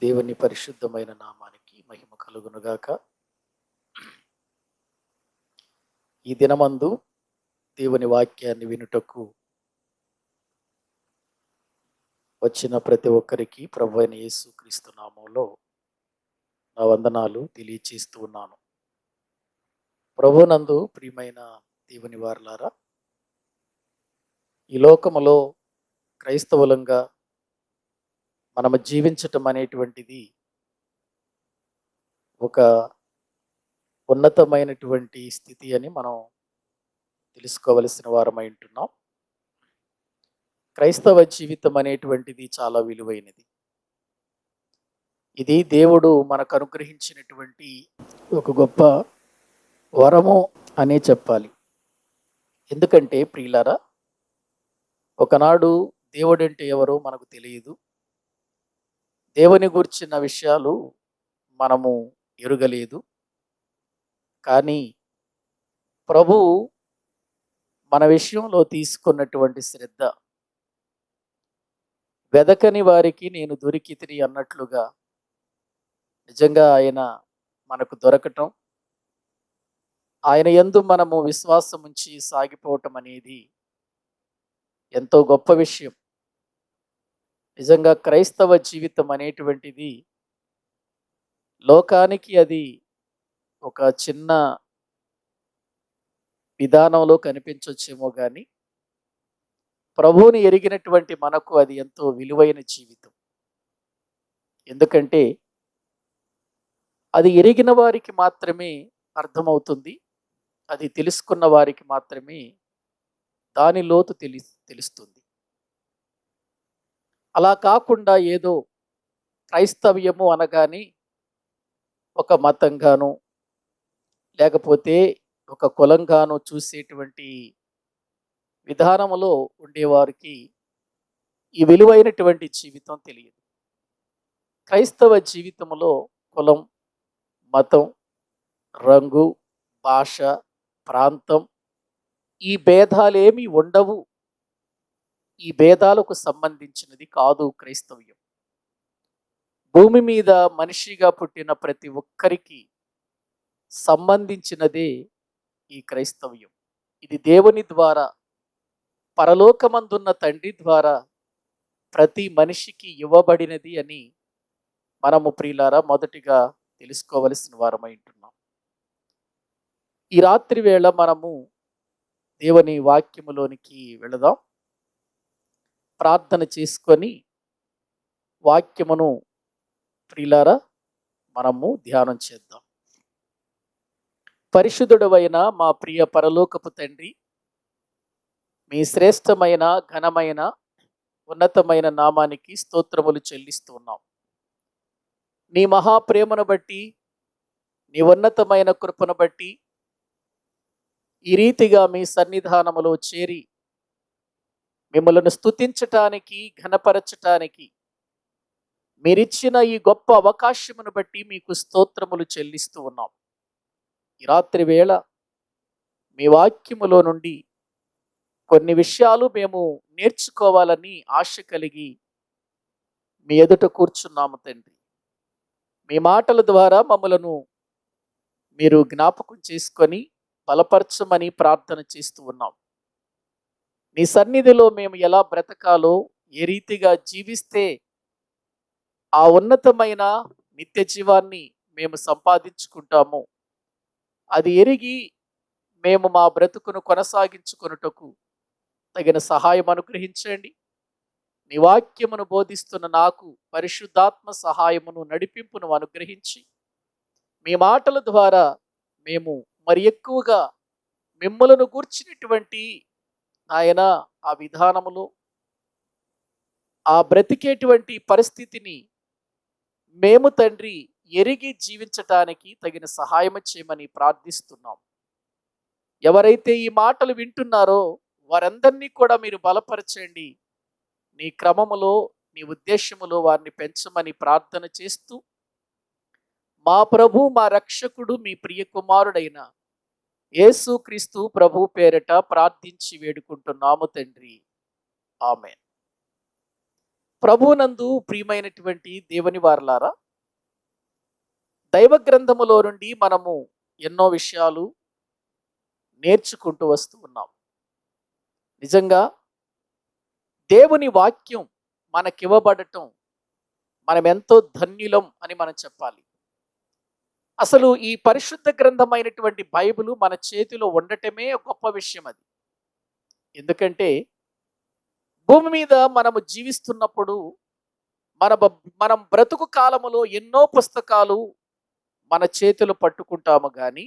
దేవుని పరిశుద్ధమైన నామానికి మహిమ కలుగునుగాక. ఈ దినమందు దేవుని వాక్యాన్ని వినుటకు వచ్చిన ప్రతి ఒక్కరికి ప్రభువైన యేసుక్రీస్తు నామములో నా వందనాలు తెలియచేస్తూ ఉన్నాను. ప్రభువునందు ప్రియమైన దేవుని వారలారా, ఈ లోకములో క్రైస్తవులంగా మనము జీవించటం అనేటువంటిది ఒక ఉన్నతమైనటువంటి స్థితి అని మనం తెలుసుకోవలసిన వారమై ఉంటున్నాం. క్రైస్తవ జీవితం అనేటువంటిది చాలా విలువైనది. ఇది దేవుడు మనకు అనుగ్రహించినటువంటి ఒక గొప్ప వరము అనే చెప్పాలి. ఎందుకంటే ప్రియులారా, ఒకనాడు దేవుడంటే ఎవరో మనకు తెలియదు. దేవుని గురించిన విషయాలు మనము ఎరుగలేదు. కానీ ప్రభువు మన విషయంలో తీసుకున్నటువంటి శ్రద్ధ, వెదకని వారికి నేను దొరికితిని అన్నట్లుగా నిజంగా ఆయన మనకు దొరకటం, ఆయన యందు మనము విశ్వాసం ఉంచి సాగిపోవటం అనేది ఎంతో గొప్ప విషయం. నిజంగా క్రైస్తవ జీవితం అనేటువంటిది లోకానికి అది ఒక చిన్న విధానంలో కనిపించొచ్చేమో కానీ ప్రభువుని ఎరిగినటువంటి మనకు అది ఎంతో విలువైన జీవితం. ఎందుకంటే అది ఎరిగిన వారికి మాత్రమే అర్థమవుతుంది. అది తెలుసుకున్న వారికి మాత్రమే దాని లోతు తెలుస్తుంది. అలా కాకుండా ఏదో క్రైస్తవ్యము అనగానే ఒక మతంగాను లేకపోతే ఒక కులంగాను చూసేటువంటి విధానములో ఉండేవారికి ఈ విలువైనటువంటి జీవితం తెలియదు. క్రైస్తవ జీవితంలో కులం, మతం, రంగు, భాష, ప్రాంతం ఈ భేదాలేమీ ఉండవు. ఈ భేదాలకు సంబంధించినది కాదు క్రైస్తవ్యం. భూమి మీద మనిషిగా పుట్టిన ప్రతి ఒక్కరికి సంబంధించినదే ఈ క్రైస్తవ్యం. ఇది దేవుని ద్వారా, పరలోకమందున్న తండ్రి ద్వారా ప్రతి మనిషికి ఇవ్వబడినది అని మనము ప్రియులారా మొదటిగా తెలుసుకోవలసిన వారమై ఉంటున్నాం. ఈ రాత్రి వేళ మనము దేవుని వాక్యములోనికి వెళదాం. ప్రార్థన చేసుకొని వాక్యమును ప్రియులారా మనము ధ్యానం చేద్దాం. పరిశుద్ధుడవైన మా ప్రియ పరలోకపు తండ్రి, మీ శ్రేష్టమైన, ఘనమైన, ఉన్నతమైన నామానికి స్తోత్రములు చెల్లిస్తూ ఉన్నాం. నీ మహాప్రేమను బట్టి, నీ ఉన్నతమైన కృపను బట్టి ఈ రీతిగా మీ సన్నిధానములో చేరి మిమ్మల్ని స్తుతించటానికి, ఘనపరచటానికి మీరిచ్చిన ఈ గొప్ప అవకాశమును బట్టి మీకు స్తోత్రములు చెల్లిస్తూ ఉన్నాం. ఈ రాత్రి వేళ మీ వాక్యములో నుండి కొన్ని విషయాలు మేము నేర్చుకోవాలని ఆశ కలిగి మీ ఎదుట కూర్చున్నాము తండ్రి. మీ మాటల ద్వారా మమ్మలను మీరు జ్ఞాపకం చేసుకొని బలపరచమని ప్రార్థన చేస్తూ ఉన్నాం. నీ సన్నిధిలో మేము ఎలా బ్రతకాలో, ఏ రీతిగా జీవిస్తే ఆ ఉన్నతమైన నిత్య జీవాన్ని మేము సంపాదించుకుంటాము, అది ఎరిగి మేము మా బ్రతుకును కొనసాగించుకొనుటకు తగిన సహాయం అనుగ్రహించండి. నీ వాక్యమును బోధిస్తున్న నాకు పరిశుద్ధాత్మ సహాయమును, నడిపింపును అనుగ్రహించి మీ మాటల ద్వారా మేము మరి ఎక్కువగా మిమ్మలను గూర్చినటువంటి ఆయన ఆ విధానములో, ఆ బ్రతికేటువంటి పరిస్థితిని మేము తండ్రి ఎరిగి జీవించటానికి తగిన సహాయం చేయమని ప్రార్థిస్తున్నాం. ఎవరైతే ఈ మాటలు వింటున్నారో వారందరినీ కూడా మీరు బలపరచండి. నీ క్రమములో, నీ ఉద్దేశములో వారిని పెంచమని ప్రార్థన చేస్తూ మా ప్రభు, మా రక్షకుడు, మీ ప్రియ కుమారుడైన యేసుక్రీస్తు ప్రభు పేరట ప్రార్థించి వేడుకుంటున్నాము తండ్రి. ఆమేన్. ప్రభువునందు ప్రియమైనటువంటి దేవుని వారలారా, దైవ గ్రంథములో నుండి మనము ఎన్నో విషయాలు నేర్చుకుంటూ వస్తూ ఉన్నాం. నిజంగా దేవుని వాక్యం మనకివ్వబడటం మనం ఎంతో ధన్యులం అని మనం చెప్పాలి. అసలు ఈ పరిశుద్ధ గ్రంథమైనటువంటి బైబిలు మన చేతిలో ఉండటమే గొప్ప విషయం. అది ఎందుకంటే భూమి మీద మనము జీవిస్తున్నప్పుడు మనం బ్రతుకు కాలములో ఎన్నో పుస్తకాలు మన చేతులు పట్టుకుంటాము, కానీ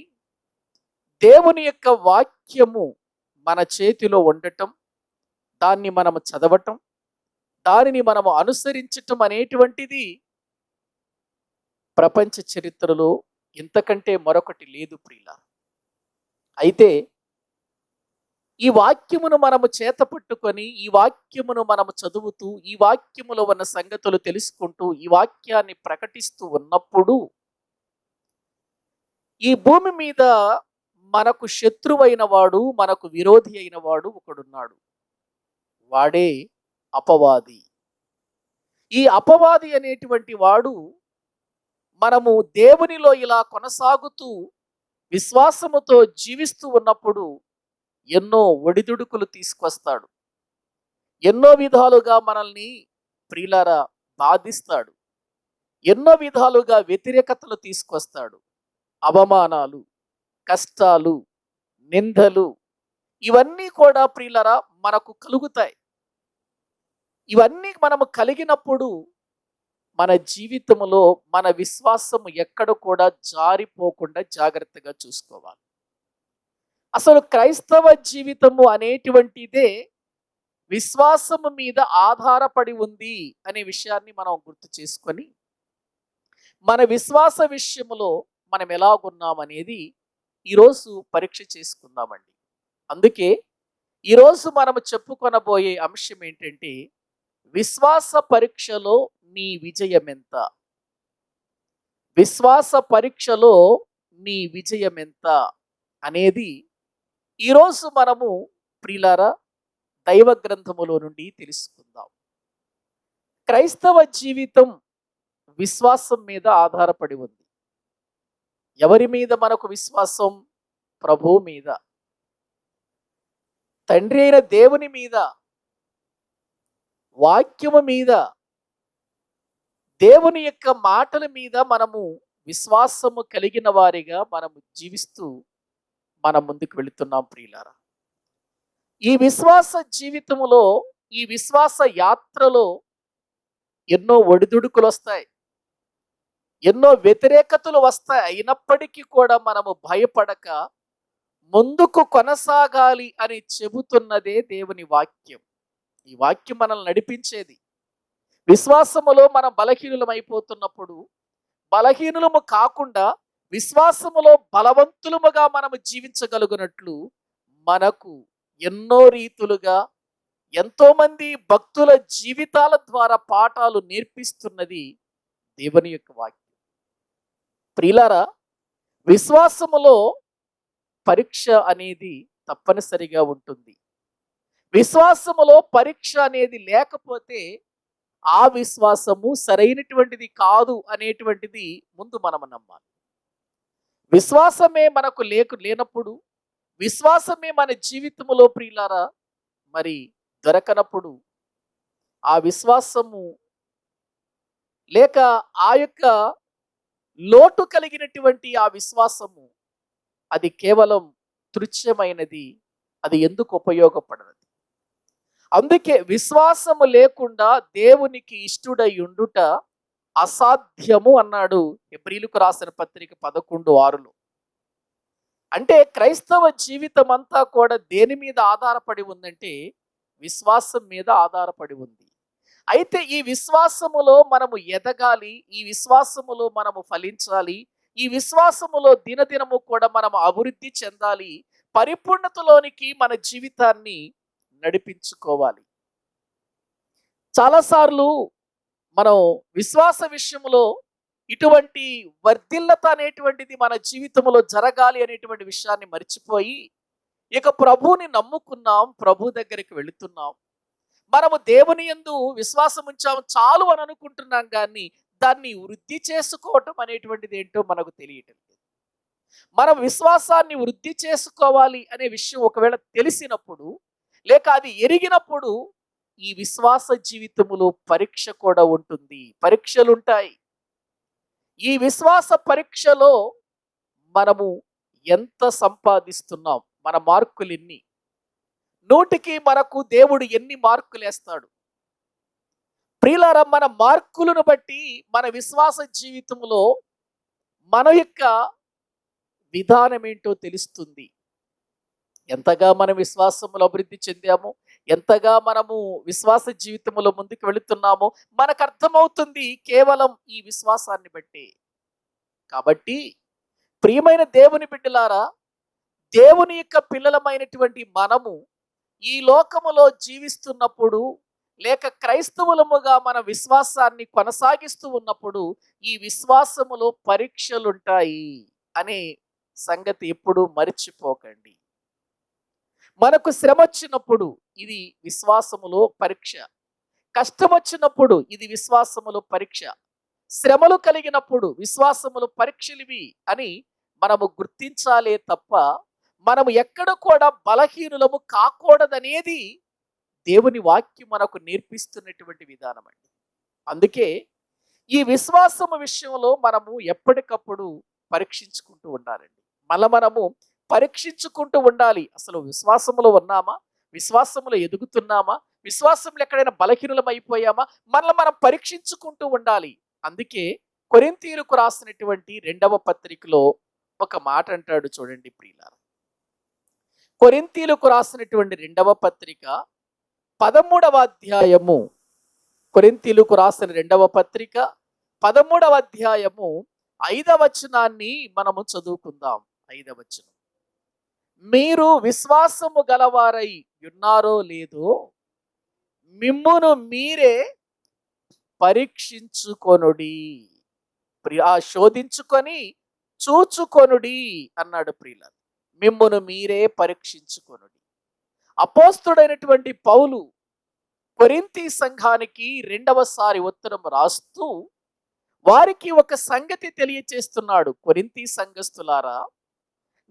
దేవుని యొక్క వాక్యము మన చేతిలో ఉండటం, దాన్ని మనము చదవటం, దానిని మనము అనుసరించటం అనేటువంటిది ప్రపంచ చరిత్రలో ఇంతకంటే మరొకటి లేదు ప్రియులారా. అయితే ఈ వాక్యమును మనము చేత పట్టుకొని, ఈ వాక్యమును మనము చదువుతూ, ఈ వాక్యములో ఉన్న సంగతులు తెలుసుకుంటూ, ఈ వాక్యాన్ని ప్రకటిస్తూ ఉన్నప్పుడు ఈ భూమి మీద మనకు శత్రువైన వాడు, మనకు విరోధి అయిన వాడు ఒకడున్నాడు. వాడే అపవాది. ఈ అపవాది అనేటువంటి వాడు మనము దేవునిలో ఇలా కొనసాగుతూ విశ్వాసముతో జీవిస్తూ ఉన్నప్పుడు ఎన్నో ఒడిదుడుకులు తీసుకొస్తాడు. ఎన్నో విధాలుగా మనల్ని ప్రియులారా బాధిస్తాడు. ఎన్నో విధాలుగా వ్యతిరేకతలు తీసుకొస్తాడు. అవమానాలు, కష్టాలు, నిందలు, ఇవన్నీ కూడా ప్రియులారా మనకు కలుగుతాయి. ఇవన్నీ మనము కలిగినప్పుడు మన జీవితంలో మన విశ్వాసము ఎక్కడ కూడా జారిపోకుండా జాగ్రత్తగా చూసుకోవాలి. అసలు క్రైస్తవ జీవితము అనేటువంటిదే విశ్వాసము మీద ఆధారపడి ఉంది అనే విషయాన్ని మనం గుర్తు చేసుకొని, మన విశ్వాస విషయంలో మనం ఎలాగున్నామనేది ఈరోజు పరీక్ష చేసుకుందామండి. అందుకే ఈరోజు మనము చెప్పుకొనబోయే అంశం ఏంటంటే, విశ్వాస పరీక్షలో నీ విజయం ఎంత? విశ్వాస పరీక్షలో నీ విజయం ఎంత అనేది ఈరోజు మనము ప్రియులారా దైవ గ్రంథములో నుండి తెలుసుకుందాం. క్రైస్తవ జీవితం విశ్వాసం మీద ఆధారపడి ఉంది. ఎవరి మీద మనకు విశ్వాసం? ప్రభువు మీద, తండ్రి అయిన దేవుని మీద, వాక్యము మీద, దేవుని యొక్క మాటల మీద మనము విశ్వాసము కలిగిన వారిగా మనము జీవిస్తూ మనం ముందుకు వెళుతున్నాం ప్రియులారా. ఈ విశ్వాస జీవితములో, ఈ విశ్వాస యాత్రలో ఎన్నో ఒడిదుడుకులు వస్తాయి, ఎన్నో వ్యతిరేకతలు వస్తాయి. అయినప్పటికీ కూడా మనము భయపడక ముందుకు కొనసాగాలి అని చెబుతున్నదే దేవుని వాక్యం. ఈ వాక్యం మనల్ని నడిపించేది. విశ్వాసములో మనం బలహీనులమైపోతున్నప్పుడు బలహీనులము కాకుండా విశ్వాసములో బలవంతులముగా మనము జీవించగలుగునట్లు మనకు ఎన్నో రీతులుగా ఎంతో మంది భక్తుల జీవితాల ద్వారా పాఠాలు నేర్పిస్తున్నది దేవుని యొక్క వాక్యం. ప్రియులారా, విశ్వాసములో పరీక్ష అనేది తప్పనిసరిగా ఉంటుంది. విశ్వాసములో పరీక్ష అనేది లేకపోతే ఆ విశ్వాసము సరైనటువంటిది కాదు అనేటువంటిది ముందు మనం నమ్మాలి. విశ్వాసమే మనకు లేనప్పుడు, విశ్వాసమే మన జీవితంలో ప్రియులారా మరి దొరకనప్పుడు, ఆ విశ్వాసము లేక ఆ యొక్క లోటు కలిగినటువంటి ఆ విశ్వాసము అది కేవలం తుచ్చమైనది. అది ఎందుకు ఉపయోగపడదు? అందుకే విశ్వాసము లేకుండా దేవునికి ఇష్టుడై ఉండుట అసాధ్యము అన్నాడు హెబ్రీయులకు రాసిన పత్రిక 11:6. అంటే క్రైస్తవ జీవితం అంతా కూడా దేని మీద ఆధారపడి ఉందంటే విశ్వాసం మీద ఆధారపడి ఉంది. అయితే ఈ విశ్వాసములో మనము ఎదగాలి, ఈ విశ్వాసములో మనము ఫలించాలి, ఈ విశ్వాసములో దినదినము కూడా మనము అభివృద్ధి చెందాలి, పరిపూర్ణతలోనికి మన జీవితాన్ని నడిపించుకోవాలి. చాలాసార్లు మనం విశ్వాస విషయంలో ఇటువంటి వర్ధిల్లత అనేటువంటిది మన జీవితంలో జరగాలి అనేటువంటి విషయాన్ని మర్చిపోయి ఇక ప్రభువుని నమ్ముకున్నాం, ప్రభు దగ్గరికి వెళుతున్నాం, మనము దేవుని యందు విశ్వాసం ఉంచాము చాలు అని అనుకుంటున్నాం, కానీ దాన్ని వృద్ధి చేసుకోవటం అనేటువంటిది ఏంటో మనకు తెలియటం లేదు. మనం విశ్వాసాన్ని వృద్ధి చేసుకోవాలి అనే విషయం ఒకవేళ తెలిసినప్పుడు, లేక అది ఎరిగినప్పుడు, ఈ విశ్వాస జీవితములో పరీక్ష కూడా ఉంటుంది, పరీక్షలుంటాయి. ఈ విశ్వాస పరీక్షలో మనము ఎంత సంపాదిస్తున్నాం, మన మార్కులు ఎన్ని, 100కి మనకు దేవుడు ఎన్ని మార్కులు వేస్తాడు? ప్రియులారా, మన మార్కులను బట్టి మన విశ్వాస జీవితంలో మన యొక్క విధానం ఏంటో తెలుస్తుంది. ఎంతగా మనం విశ్వాసములో అభివృద్ధి చెందామో, ఎంతగా మనము విశ్వాస జీవితంలో ముందుకు వెళుతున్నామో మనకు అర్థమవుతుంది కేవలం ఈ విశ్వాసాన్ని బట్టి. కాబట్టి ప్రియమైన దేవుని బిడ్డలారా, దేవుని యొక్క పిల్లలమైనటువంటి మనము ఈ లోకములో జీవిస్తున్నప్పుడు, లేక క్రైస్తవులముగా మన విశ్వాసాన్ని కొనసాగిస్తూ ఉన్నప్పుడు, ఈ విశ్వాసములో పరీక్షలుంటాయి అనే సంగతి ఎప్పుడు మర్చిపోకండి. మనకు శ్రమ వచ్చినప్పుడు ఇది విశ్వాసములో పరీక్ష, కష్టం వచ్చినప్పుడు ఇది విశ్వాసములో పరీక్ష, శ్రమలు కలిగినప్పుడు విశ్వాసములో పరీక్షలివి అని మనము గుర్తించాలే తప్ప, మనము ఎక్కడ కూడా బలహీనులము కాకూడదనేది దేవుని వాక్యం మనకు నేర్పిస్తున్నటువంటి విధానం అండి. అందుకే ఈ విశ్వాసము విషయంలో మనము ఎప్పటికప్పుడు పరీక్షించుకుంటూ ఉండాలండి. మనము పరీక్షించుకుంటూ ఉండాలి. అసలు విశ్వాసములో ఉన్నామా, విశ్వాసములో ఎదుగుతున్నామా, విశ్వాసంలో ఎక్కడైనా బలహీనులం అయిపోయామా, మనం పరీక్షించుకుంటూ ఉండాలి. అందుకే కొరింథీయులకు రాసినటువంటి 2వ పత్రికలో ఒక మాట అంటాడు చూడండి ప్రియులారా. కొరింథీయులకు రాసినటువంటి 2వ పత్రిక 13వ అధ్యాయము, కొరింథీయులకు రాసిన 2వ పత్రిక 13వ అధ్యాయము 5వ వచనాన్ని మనము చదువుకుందాం. 5వ వచనం, మీరు విశ్వాసము గలవారై ఉన్నారో లేదో మిమ్మును మీరే పరీక్షించుకొనుడి, శోధించుకొని చూచుకొనుడి అన్నాడు ప్రియులారా. మిమ్మును మీరే పరీక్షించుకొనుడి. అపోస్తుడైనటువంటి పౌలు కొరింథీ సంఘానికి 2వసారి ఉత్తరం రాస్తూ వారికి ఒక సంగతి తెలియచేస్తున్నాడు. కొరింథీ సంఘస్థులారా,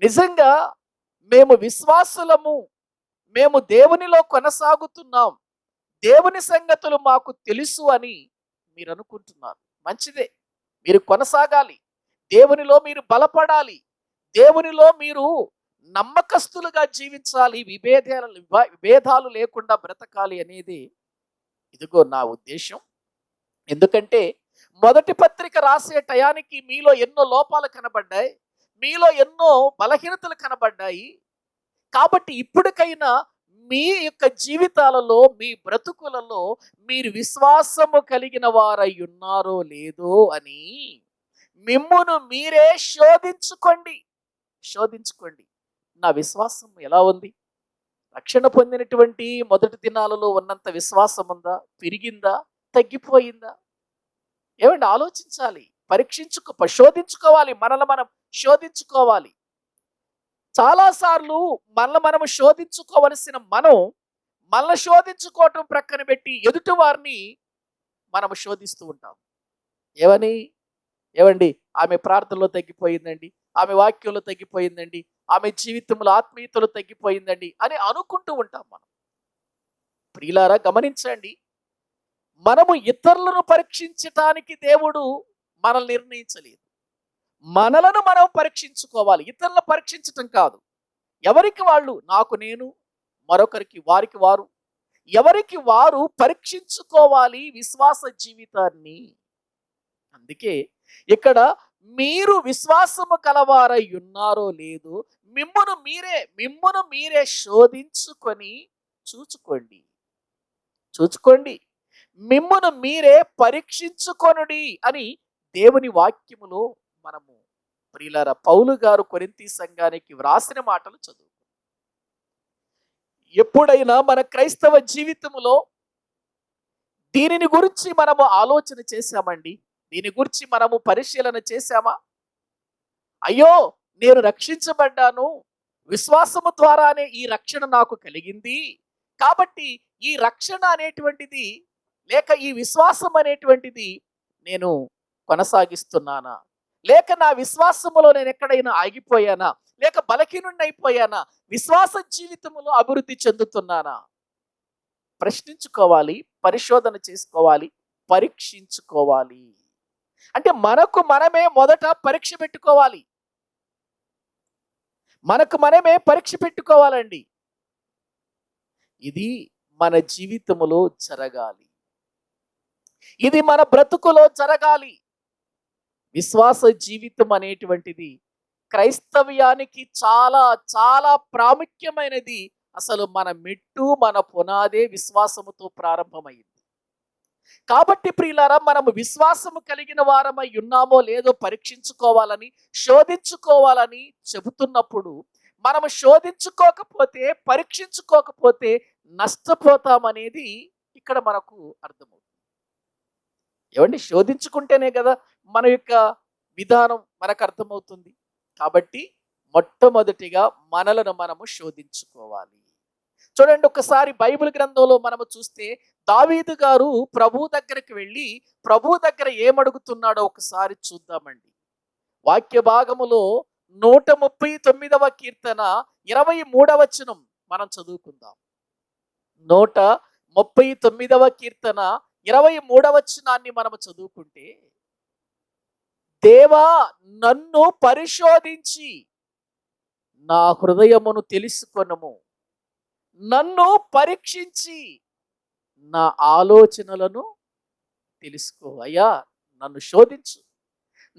నిజంగా మేము విశ్వాసులము, మేము దేవునిలో కొనసాగుతున్నాం, దేవుని సంగతులు మాకు తెలుసు అని మీరు అనుకుంటున్నారు. మంచిదే, మీరు కొనసాగాలి, దేవునిలో మీరు బలపడాలి, దేవునిలో మీరు నమ్మకస్తులుగా జీవించాలి, విభేదాలు లేకుండా బ్రతకాలి అనేది ఇదిగో నా ఉద్దేశం. ఎందుకంటే మొదటి పత్రిక రాసే టయానికి మీలో ఎన్నో లోపాలు కనబడ్డాయి, మీలో ఎన్నో బలహీనతలు కనబడ్డాయి. కాబట్టి ఇప్పటికైనా మీ యొక్క జీవితాలలో, మీ బ్రతుకులలో మీరు విశ్వాసము కలిగిన వారై ఉన్నారో లేదో అని మిమ్మును మీరే శోధించుకోండి. నా విశ్వాసం ఎలా ఉంది? రక్షణ పొందినటువంటి మొదటి దినాలలో ఉన్నంత విశ్వాసం ఉందా? పెరిగిందా? తగ్గిపోయిందా? ఏమండి, ఆలోచించాలి, శోధించుకోవాలి, మనల్ని మనం శోధించుకోవాలి. చాలాసార్లు మనము శోధించుకోవలసిన మనల్ని శోధించుకోవటం ప్రక్కన పెట్టి ఎదుటి వారిని మనము శోధిస్తూ ఉంటాం. ఏమండి, ఆమె ప్రార్థనలో తగ్గిపోయిందండి, ఆమె వాక్యంలో తగ్గిపోయిందండి, ఆమె జీవితంలో ఆత్మీయతలో తగ్గిపోయిందండి అని అనుకుంటూ ఉంటాం మనం. ప్రియులారా, గమనించండి, మనము ఇతరులను పరీక్షించటానికి దేవుడు మనల్ని నిర్ణయించలేదు. మనలను మనం పరీక్షించుకోవాలి, ఇతరులను పరీక్షించటం కాదు. ఎవరికి వాళ్ళు, నాకు నేను, మరొకరికి వారికి వారు, ఎవరికి వారు పరీక్షించుకోవాలి విశ్వాస జీవితాన్ని. అందుకే ఇక్కడ మీరు విశ్వాసము కలవారై ఉన్నారో లేదో మిమ్మును మీరే శోధించుకొని చూచుకోండి, మిమ్మును మీరే పరీక్షించుకొనుడి అని దేవుని వాక్యములో మనము ప్రియులారా పౌలు గారు కొరింథీ సంఘానికి వ్రాసిన మాటలు చదువు. ఎప్పుడైనా మన క్రైస్తవ జీవితంలో దీనిని గురించి మనము ఆలోచన చేశామండి? దీని గురించి మనము పరిశీలన చేశామా? అయ్యో, నేను రక్షించబడ్డాను, విశ్వాసము ద్వారానే ఈ రక్షణ నాకు కలిగింది, కాబట్టి ఈ రక్షణ అనేటువంటిది లేక ఈ విశ్వాసం అనేటువంటిది నేను కొనసాగిస్తున్నానా, లేక నా విశ్వాసములో నేను ఎక్కడైనా ఆగిపోయానా, లేక బలహీనుడిని అయిపోయానా, విశ్వాస జీవితంలో అభివృద్ధి చెందుతున్నానా? ప్రశ్నించుకోవాలి, పరిశోధన చేసుకోవాలి, పరీక్షించుకోవాలి. అంటే మనకు మనమే మొదట పరీక్ష పెట్టుకోవాలి. మనకు మనమే పరీక్ష పెట్టుకోవాలండి. ఇది మన జీవితములో జరగాలి. ఇది మన బ్రతుకులో జరగాలి. విశ్వాస జీవితం అనేటువంటిది క్రైస్తవ్యానికి చాలా చాలా ప్రాముఖ్యమైనది. అసలు మన మెట్టు, మన పునాదే విశ్వాసముతో ప్రారంభమైంది. కాబట్టి ప్రియులారా, మనము విశ్వాసము కలిగిన వారమై ఉన్నామో లేదో పరీక్షించుకోవాలని, శోధించుకోవాలని చెబుతున్నప్పుడు, మనము శోధించుకోకపోతే, పరీక్షించుకోకపోతే నష్టపోతామనేది ఇక్కడ మనకు అర్థమవుతుంది. ఏమండి, శోధించుకుంటేనే కదా మన యొక్క విధానం మనకు అర్థమవుతుంది. కాబట్టి మొట్టమొదటిగా మనలను మనము శోధించుకోవాలి. చూడండి, ఒకసారి బైబిల్ గ్రంథంలో మనము చూస్తే దావీదు గారు ప్రభు దగ్గరికి వెళ్ళి ప్రభు దగ్గర ఏమడుగుతున్నాడో ఒకసారి చూద్దామండి. వాక్య భాగములో 139వ కీర్తన 23వ వచనం మనం చదువుకుందాం. 139వ కీర్తన 23వ వచనాన్ని మనము చదువుకుంటే, దేవా నన్ను పరిశోధించి నా హృదయమును తెలుసుకొనుము, నన్ను పరీక్షించి నా ఆలోచనలను తెలుసుకో. అయ్యా, నన్ను శోధించు,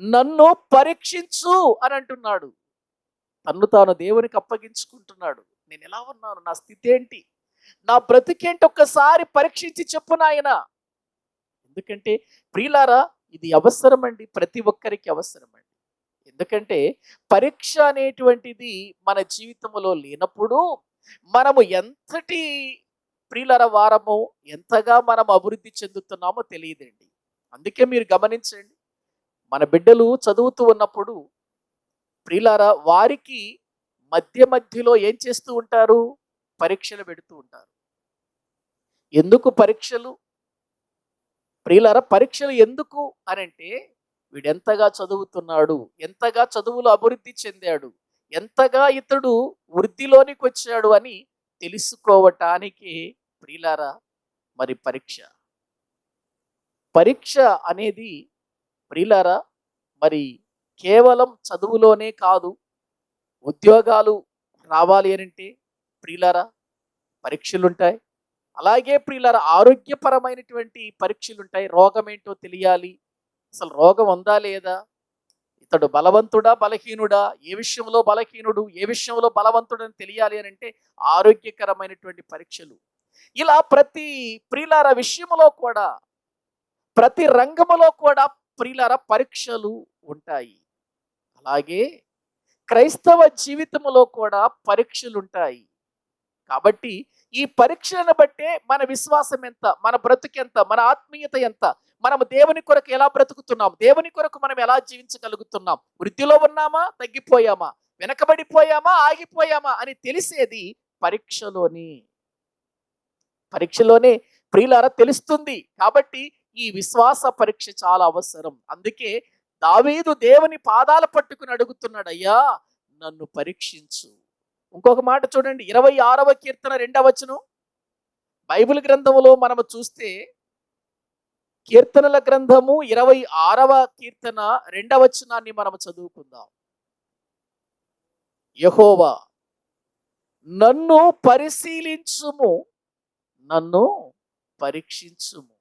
నన్ను పరీక్షించు అని అంటున్నాడు. తన్ను తాను దేవునికి అప్పగించుకుంటున్నాడు. నేను ఎలా ఉన్నాను, నా స్థితి ఏంటి, నా బ్రతికేంటి, ఒక్కసారి పరీక్షించి చెప్పు నాయన. ఎందుకంటే ప్రియులారా, ఇది అవసరమండి, ప్రతి ఒక్కరికి అవసరమండి. ఎందుకంటే పరీక్ష అనేటువంటిది మన జీవితంలో లేనప్పుడు మనము ఎంతటి ప్రియులర వారము, ఎంతగా మనం అభివృద్ధి చెందుతున్నామో తెలియదండి. అందుకే మీరు గమనించండి, మన బిడ్డలు చదువుతూ ఉన్నప్పుడు ప్రియులారా, వారికి మధ్య మధ్యలో ఏం చేస్తూ ఉంటారు? పరీక్షలు పెడుతూ ఉంటారు. ఎందుకు పరీక్షలు? ప్రియులారా, పరీక్షలు ఎందుకు అనంటే, వీడెంతగా చదువుతున్నాడు, ఎంతగా చదువులో అభివృద్ధి చెందాడు, ఎంతగా ఇతడు వృద్ధిలోనికి వచ్చాడు అని తెలుసుకోవటానికి ప్రియులారా మరి పరీక్ష అనేది ప్రియులారా మరి కేవలం చదువులోనే కాదు. ఉద్యోగాలు రావాలి అనంటే ప్రియులారా పరీక్షలు ఉంటాయి. అలాగే ప్రియులారా ఆరోగ్యపరమైనటువంటి పరీక్షలు ఉంటాయి. రోగం ఏంటో తెలియాలి, అసలు రోగం ఉందా లేదా, ఇతడు బలవంతుడా బలహీనుడా, ఏ విషయంలో బలహీనుడు, ఏ విషయంలో బలవంతుడని తెలియాలి అని అంటే ఆరోగ్యకరమైనటువంటి పరీక్షలు. ఇలా ప్రతి ప్రియులార విషయంలో కూడా, ప్రతి రంగములో కూడా ప్రియులార పరీక్షలు ఉంటాయి. అలాగే క్రైస్తవ జీవితంలో కూడా పరీక్షలు ఉంటాయి. కాబట్టి ఈ పరీక్షలను బట్టే మన విశ్వాసం ఎంత, మన బ్రతుకెంత, మన ఆత్మీయత ఎంత, మనము దేవుని కొరకు ఎలా బ్రతుకుతున్నాం, దేవుని కొరకు మనం ఎలా జీవించగలుగుతున్నాం, వృద్ధిలో ఉన్నామా, తగ్గిపోయామా, వెనకబడిపోయామా, ఆగిపోయామా అని తెలిసేది పరీక్షలోనే ప్రియులారా తెలుస్తుంది. కాబట్టి ఈ విశ్వాస పరీక్ష చాలా అవసరం. అందుకే దావీదు దేవుని పాదాలు పట్టుకుని అడుగుతున్నాడు, అయ్యా నన్ను పరీక్షించు. ఇంకొక మాట చూడండి, 26వ కీర్తన 2వ వచనం. బైబిల్ గ్రంథములో మనము చూస్తే కీర్తనల గ్రంథము 26వ కీర్తన 2వ వచనాన్ని మనము చదువుకుందాం. యెహోవా నన్ను పరిశీలించుము, నన్ను పరీక్షించుము.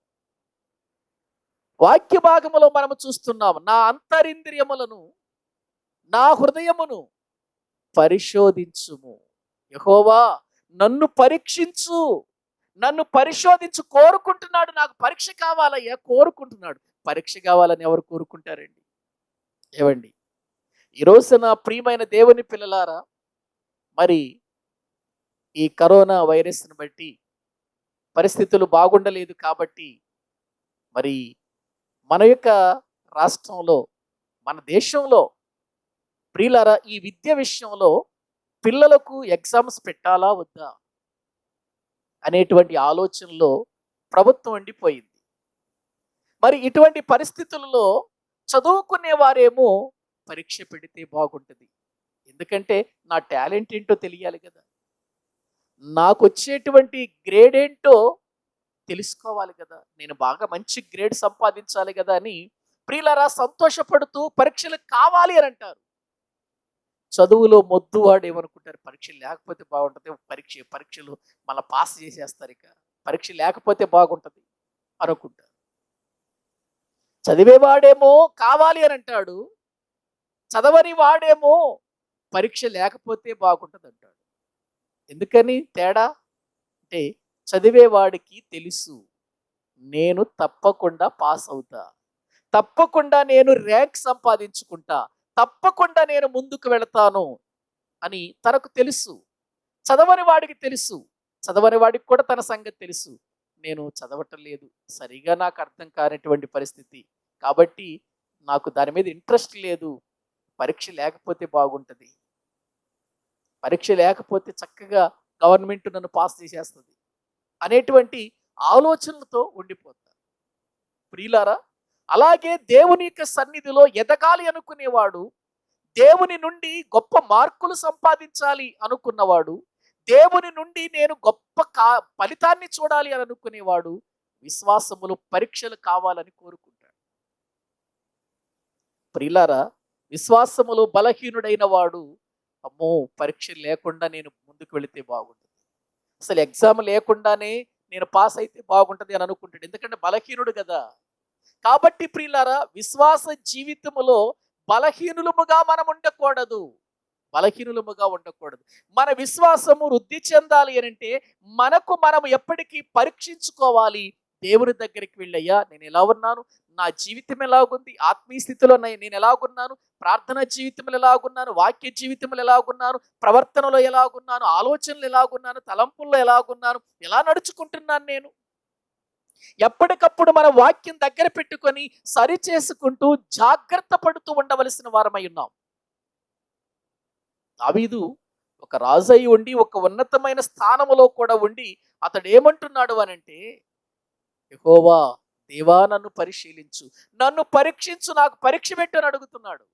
వాక్య భాగములో మనము చూస్తున్నాము, నా అంతరింద్రియములను, నా హృదయమును పరిశోధించుము. యెహోవా నన్ను పరీక్షించు, నన్ను పరిశోధించు. కోరుకుంటున్నాడు, నాకు పరీక్ష కావాలయ్యా, కోరుకుంటున్నాడు. పరీక్ష కావాలని ఎవరు కోరుకుంటారండి? ఏవండి, ఈరోజు నా ప్రియమైన దేవుని పిల్లలారా, మరి ఈ కరోనా వైరస్ను బట్టి పరిస్థితులు బాగుండలేదు. కాబట్టి మరి మన యొక్క రాష్ట్రంలో, మన దేశంలో ప్రియులారా ఈ విద్య విషయంలో పిల్లలకు ఎగ్జామ్స్ పెట్టాలా వద్దా? అనేటువంటి ఆలోచనలో ప్రభుత్వం ఉండిపోయింది. మరి ఇటువంటి పరిస్థితులలో చదువుకునే వారేమో పరీక్ష పెడితే బాగుంటుంది. ఎందుకంటే నా టాలెంట్ ఏంటో తెలియాలి కదా, నాకు వచ్చేటువంటి గ్రేడ్ ఏంటో తెలుసుకోవాలి కదా, నేను బాగా మంచి గ్రేడ్ సంపాదించాలి కదా అని ప్రియులారా సంతోషపడుతూ పరీక్షలు కావాలి అని అంటారు. చదువులో మొద్దువాడు ఏమనుకుంటారు, పరీక్ష లేకపోతే బాగుంటుంది, పరీక్షలు మళ్ళీ పాస్ చేసేస్తారు, ఇక పరీక్ష లేకపోతే బాగుంటుంది అనుకుంటారు. చదివేవాడేమో కావాలి అని అంటాడు, చదవని వాడేమో పరీక్ష లేకపోతే బాగుంటుంది అంటాడు. ఎందుకని తేడా అంటే, చదివేవాడికి తెలుసు నేను తప్పకుండా పాస్ అవుతా, తప్పకుండా నేను ర్యాంక్ సంపాదించుకుంటా, తప్పకుండా నేను ముందుకు వెళతాను అని తనకు తెలుసు. చదవని వాడికి తెలుసు, చదవని వాడికి కూడా తన సంగతి తెలుసు, నేను చదవటం లేదు, సరిగా నాకు అర్థం కానటువంటి పరిస్థితి, కాబట్టి నాకు దాని మీద ఇంట్రెస్ట్ లేదు, పరీక్ష లేకపోతే బాగుంటుంది, పరీక్ష లేకపోతే చక్కగా గవర్నమెంట్ నన్ను పాస్ చేసేస్తుంది అనేటువంటి ఆలోచనలతో ఉండిపోతారు. ప్రియులారా, అలాగే దేవుని యొక్క సన్నిధిలో ఎదగాలి అనుకునేవాడు, దేవుని నుండి గొప్ప మార్కులు సంపాదించాలి అనుకున్నవాడు, దేవుని నుండి నేను గొప్ప ఫలితాన్ని చూడాలి అని అనుకునేవాడు విశ్వాసములో పరీక్షలు కావాలని కోరుకుంటాడు. ప్రియులారా, విశ్వాసములో బలహీనుడైన వాడు, అమ్మో పరీక్ష లేకుండా నేను ముందుకు వెళితే బాగుంటుంది, అసలు ఎగ్జామ్ లేకుండానే నేను పాస్ అయితే బాగుంటుంది అని అనుకుంటాడు. ఎందుకంటే బలహీనుడు కదా. కాబట్టి ప్రియులారా, విశ్వాస జీవితములో బలహీనులముగా మనం ఉండకూడదు, బలహీనులముగా ఉండకూడదు. మన విశ్వాసము వృద్ధి చెందాలి అని అంటే మనకు మనం ఎప్పటికీ పరీక్షించుకోవాలి. దేవుని దగ్గరికి వెళ్ళయ్యా, నేను ఎలా ఉన్నాను, నా జీవితం ఎలాగుంది, ఆత్మీయ స్థితిలో నేను ఎలాగున్నాను, ప్రార్థన జీవితంలో ఎలాగున్నాను, వాక్య జీవితంలో ఎలాగున్నాను, ప్రవర్తనలో ఎలాగున్నాను, ఆలోచనలు ఎలాగున్నాను, తలంపుల్లో ఎలాగున్నాను, ఎలా నడుచుకుంటున్నాను నేను. ఎప్పటికప్పుడు మన వాక్యం దగ్గర పెట్టుకొని సరి చేసుకుంటూ జాగ్రత్త పడుతూ ఉండవలసిన వారమై ఉన్నాం. దావీదు ఒక రాజు అయి ఉండి, ఒక ఉన్నతమైన స్థానములో కూడా ఉండి, అతడు ఏమంటున్నాడు అనంటే, యెహోవా దేవా నన్ను పరిశీలించు, నన్ను పరీక్షించు, నాకు పరీక్ష పెట్టు అని అడుగుతున్నాడు.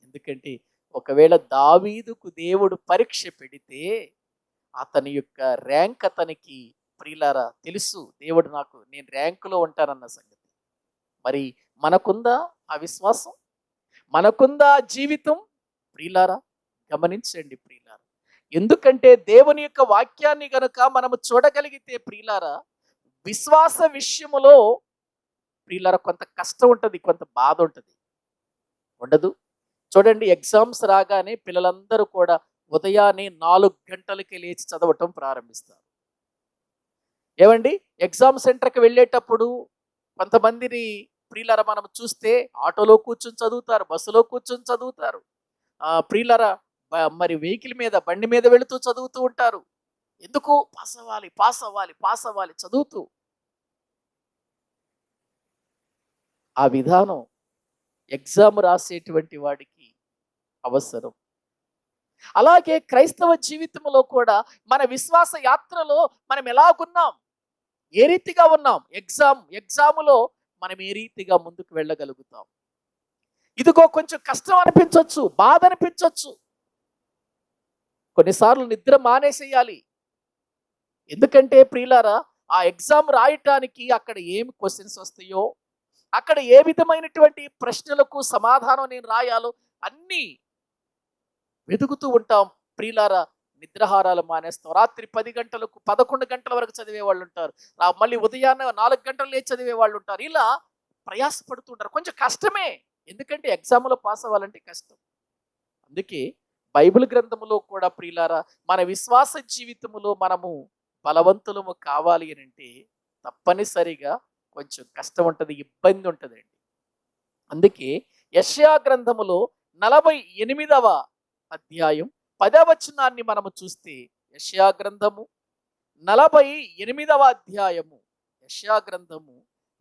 ఎందుకంటే ఒకవేళ దావీదుకు దేవుడు పరీక్ష పెడితే అతని యొక్క ర్యాంక్ అతనికి ప్రియులారా తెలుసు, దేవుడు నేను ర్యాంకులో ఉంటానన్న సంగతి. మరి మనకుందా ఆ విశ్వాసం, మనకుందా జీవితం? ప్రియులారా గమనించండి ప్రియులారా, ఎందుకంటే దేవుని యొక్క వాక్యాన్ని గనుక మనము చూడగలిగితే ప్రియులారా, విశ్వాస విషయములో ప్రియులారా కొంత కష్టం ఉంటుంది, కొంత బాధ ఉంటుంది, ఉండదు. చూడండి, ఎగ్జామ్స్ రాగానే పిల్లలందరూ కూడా ఉదయాన్నే 4 గంటలకి లేచి చదవటం ప్రారంభిస్తారు. ఏమండి, ఎగ్జామ్ సెంటర్కి వెళ్ళేటప్పుడు కొంతమందిని ప్రియులారా మనం చూస్తే ఆటోలో కూర్చొని చదువుతారు, బస్సులో కూర్చొని చదువుతారు, ప్రియులారా మరి వెహికల్ మీద, బండి మీద వెళుతూ చదువుతూ ఉంటారు. ఎందుకు? పాస్ అవ్వాలి, పాస్ అవ్వాలి, పాస్ అవ్వాలి చదువుతూ. ఆ విధానం ఎగ్జామ్ రాసేటువంటి వాడికి అవసరం. అలాగే క్రైస్తవ జీవితంలో కూడా మన విశ్వాస యాత్రలో మనం ఎలాగున్నాం, ఏ రీతిగా ఉన్నాం, ఎగ్జాములో మనం ఏ రీతిగా ముందుకు వెళ్ళగలుగుతాం. ఇదిగో కొంచెం కష్టం అనిపించవచ్చు, బాధ అనిపించవచ్చు, కొన్నిసార్లు నిద్ర మానేసేయాలి. ఎందుకంటే ప్రియులారా, ఆ ఎగ్జామ్ రాయటానికి అక్కడ ఏమి క్వశ్చన్స్ వస్తాయో, అక్కడ ఏ విధమైనటువంటి ప్రశ్నలకు సమాధానం నేను రాయాలో అన్నీ వెతుకుతూ ఉంటాం. ప్రియులారా, నిద్రాహారాలు మానేస్తాం. రాత్రి 10 గంటలకు 11 గంటల వరకు చదివే వాళ్ళు ఉంటారు, మళ్ళీ ఉదయాన్నే 4 గంటలు లేచి చదివే వాళ్ళు ఉంటారు. ఇలా ప్రయాసపడుతుంటారు. కొంచెం కష్టమే, ఎందుకంటే ఎగ్జామ్లో పాస్ అవ్వాలంటే కష్టం. అందుకే బైబిల్ గ్రంథములో కూడా ప్రియులారా, మన విశ్వాస జీవితములో మనము బలవంతులము కావాలి అని అంటే తప్పనిసరిగా కొంచెం కష్టం ఉంటుంది, ఇబ్బంది ఉంటుందండి. అందుకే యెషయా గ్రంథములో 48వ అధ్యాయం 10వ వచనాన్ని మనము చూస్తే, యెషయా గ్రంథము 48వ అధ్యాయము, యెషయా గ్రంథము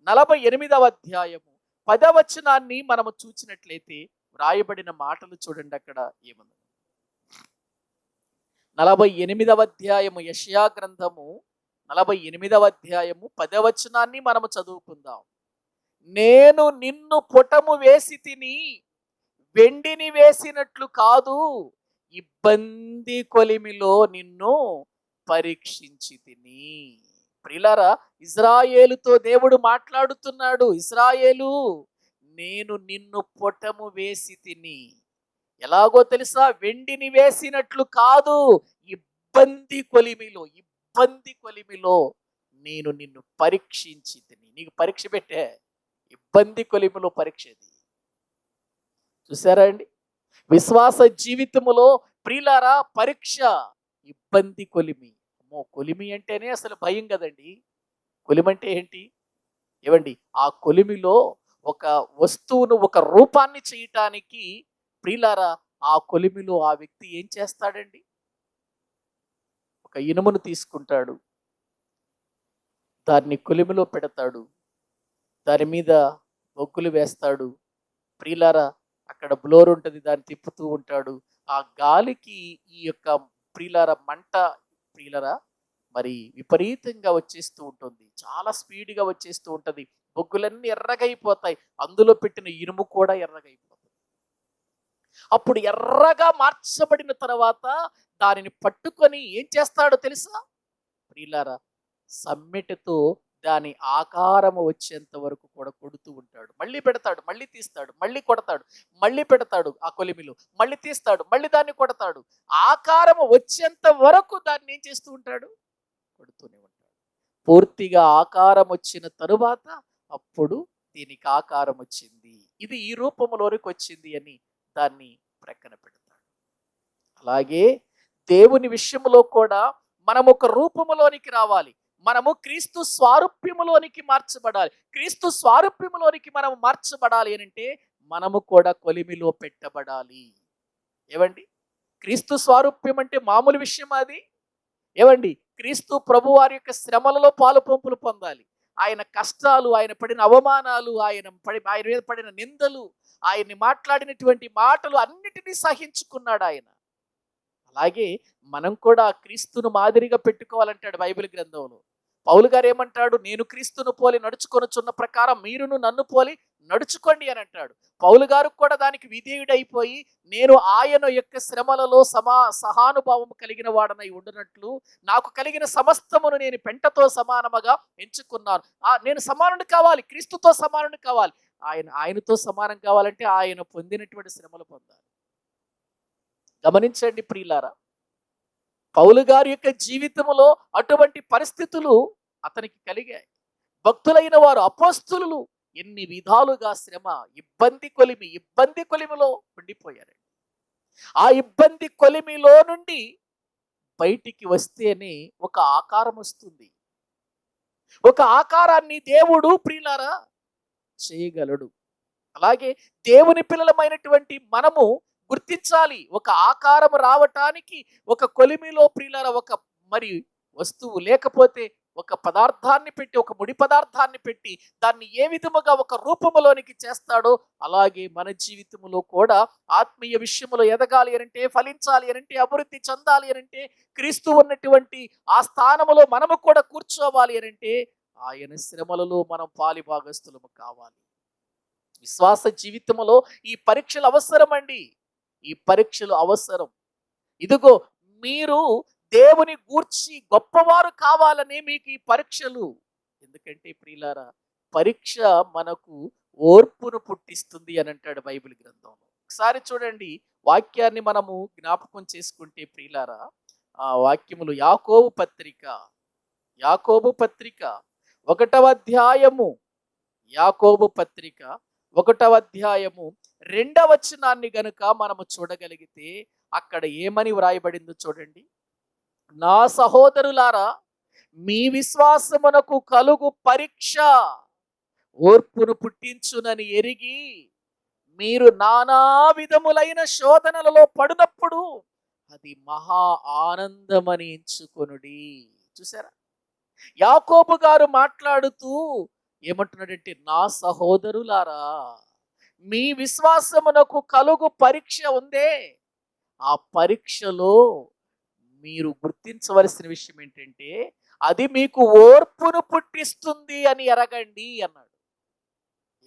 48వ అధ్యాయము 10వ వచనాన్ని మనము చూసినట్లయితే వ్రాయబడిన మాటలు చూడండి, అక్కడ ఏమన్నా, 48వ అధ్యాయము యెషయా గ్రంథము 48వ అధ్యాయము 10వ వచనాన్ని మనము చదువుకుందాం. నేను నిన్ను పుటము వేసి తిని వెండిని వేసినట్లు కాదు, ఇబ్బంది కొలిమిలో నిన్ను పరీక్షించి తిని. ప్రియులారా, ఇజ్రాయేలుతో దేవుడు మాట్లాడుతున్నాడు. ఇజ్రాయేలు, నేను నిన్ను పుటము వేసి తిని. ఎలాగో తెలుసా? వెండిని వేసినట్లు కాదు, ఇబ్బంది కొలిమిలో నేను నిన్ను పరీక్షించి తిని. నీకు పరీక్ష పెట్టే, ఇబ్బంది కొలిమిలో పరీక్ష ఇది. చూసారా అండి? విశ్వాస జీవితములో ప్రియులారా, పరీక్ష ఇబ్బంది కొలిమి. అమ్మో, కొలిమి అంటేనే అసలు భయం కదండి. కొలిమి అంటే ఏంటి? ఏవండి, ఆ కొలిమిలో ఒక వస్తువును, ఒక రూపాన్ని చేయటానికి ప్రియులారా, ఆ కొలిమిలో ఆ వ్యక్తి ఏం చేస్తాడండి? ఒక ఇనుమును తీసుకుంటాడు, దాన్ని కొలిమిలో పెడతాడు, దాని మీద బొగ్గులు వేస్తాడు. ప్రియులారా, అక్కడ బ్లోర్ ఉంటుంది, దాన్ని తిప్పుతూ ఉంటాడు. ఆ గాలికి ఈ యొక్క ప్రియులారా మంట ప్రియులారా మరి విపరీతంగా వచ్చేస్తూ ఉంటుంది. చాలా స్పీడ్గా వచ్చేస్తూ ఉంటుంది. బొగ్గులన్నీ ఎర్రగైపోతాయి, అందులో పెట్టిన ఇనుము కూడా ఎర్రగైపోతుంది. అప్పుడు ఎర్రగా మార్చబడిన తర్వాత దానిని పట్టుకొని ఏం చేస్తాడో తెలుసా ప్రియులారా? సమ్మెటతో దాని ఆకారము వచ్చేంత వరకు కూడా కొడుతూ ఉంటాడు. మళ్ళీ పెడతాడు, మళ్ళీ తీస్తాడు, మళ్ళీ కొడతాడు, మళ్ళీ పెడతాడు ఆ కొలిమిలో, మళ్ళీ తీస్తాడు, మళ్ళీ దాన్ని కొడతాడు. ఆకారము వచ్చేంత వరకు దాన్ని ఏం చేస్తూ ఉంటాడు? కొడుతూనే ఉంటాడు. పూర్తిగా ఆకారం వచ్చిన తరువాత అప్పుడు దీనికి ఆకారం వచ్చింది, ఇది ఈ రూపంలోనికి వచ్చింది అని దాన్ని ప్రక్కన పెడతాడు. అలాగే దేవుని విషయంలో కూడా మనం ఒక రూపములోనికి రావాలి. మనము క్రీస్తు స్వారూప్యములోనికి మార్చబడాలి. క్రీస్తు స్వారూప్యములోనికి మనం మార్చబడాలి అని అంటే మనము కూడా కొలిమిలో పెట్టబడాలి. ఏవండి, క్రీస్తు స్వారూప్యం అంటే మామూలు విషయం అది? ఏవండి, క్రీస్తు ప్రభు వారి యొక్క శ్రమలలో పాలు పంపులు పొందాలి. ఆయన కష్టాలు, ఆయన పడిన అవమానాలు, ఆయన మీద పడిన నిందలు, ఆయన్ని మాట్లాడినటువంటి మాటలు అన్నిటినీ సహించుకున్నాడు ఆయన. అలాగే మనం కూడా క్రీస్తును మాదిరిగా పెట్టుకోవాలంటాడు బైబిల్ గ్రంథంలో. పౌలు గారు ఏమంటాడు? నేను క్రీస్తును పోలి నడుచుకొనుచున్న ప్రకారం మీరును నన్ను పోలి నడుచుకోండి అని అంటాడు. పౌలు గారు కూడా దానికి విధేయుడైపోయి నేను ఆయన యొక్క శ్రమలలో సహానుభావం కలిగిన వాడనై ఉండునట్లు నాకు కలిగిన సమస్తమును నేను పెంటతో సమానముగా ఎంచుకున్నాను. నేను సమానుడు కావాలి, క్రీస్తుతో సమానుడు కావాలి. ఆయనతో సమానం కావాలంటే ఆయన పొందినటువంటి శ్రమలు పొందాలి. గమనించండి ప్రియులారా, పౌలు గారి యొక్క జీవితంలో అటువంటి పరిస్థితులు అతనికి కలిగాయి. భక్తులైన వారు, అపోస్తులు ఎన్ని విధాలుగా శ్రమ, ఇబ్బంది కొలిమిలో ఉండిపోయారండి. ఆ ఇబ్బంది కొలిమిలో నుండి బయటికి వస్తేనే ఒక ఆకారం వస్తుంది. ఒక ఆకారాన్ని దేవుడు ప్రియులారా చేయగలడు. అలాగే దేవుని పిల్లలమైనటువంటి మనము గుర్తించాలి. ఒక ఆకారం రావటానికి ఒక కొలిమిలో ప్రియులారా ఒక మరి వస్తువు లేకపోతే ఒక పదార్థాన్ని పెట్టి, ఒక ముడి పదార్థాన్ని పెట్టి దాన్ని ఏ విధముగా ఒక రూపములోనికి చేస్తాడో అలాగే మన జీవితంలో కూడా ఆత్మీయ విషయములో ఎదగాలి అనంటే, ఫలించాలి అనంటే, అభివృద్ధి చెందాలి అనంటే, క్రీస్తు ఉన్నటువంటి ఆ స్థానములో మనము కూడా కూర్చోవాలి అనంటే ఆయన శ్రమలలో మనం పాలి భాగస్థులము కావాలి. విశ్వాస జీవితంలో ఈ పరీక్షలు అవసరం అండి. ఈ పరీక్షలు అవసరం. ఇదిగో, మీరు దేవుని గూర్చి గొప్పవారు కావాలని మీకు ఈ పరీక్షలు. ఎందుకంటే ప్రియులారా, పరీక్ష మనకు ఓర్పును పుట్టిస్తుంది అని అంటాడు బైబిల్ గ్రంథంలో. ఒకసారి చూడండి, వాక్యాన్ని మనము జ్ఞాపకం చేసుకుంటే ప్రియులారా, ఆ వాక్యములు యాకోబు పత్రిక 1వ అధ్యాయము, యాకోబు పత్రిక 1వ అధ్యాయము 2వ వచనాన్ని గనుక మనము చూడగలిగితే అక్కడ ఏమని వ్రాయబడిందో చూడండి. నా సహోదరులారా, మీ విశ్వాసమునకు కలుగు పరీక్ష ఓర్పును పుట్టించునని ఎరిగి మీరు నానా విధములైన శోధనలలో పడినప్పుడు అది మహా ఆనందమని ఎంచుకొనుడి. చూసారా, యాకోబు గారు మాట్లాడుతూ ఏమంటున్నాడంటే, నా సహోదరులారా, మీ విశ్వాసమునకు కలుగు పరీక్ష ఉందే, ఆ పరీక్షలో మీరు గుర్తించవలసిన విషయం ఏంటంటే అది మీకు ఓర్పును పుట్టిస్తుంది అని ఎరగండి అన్నాడు.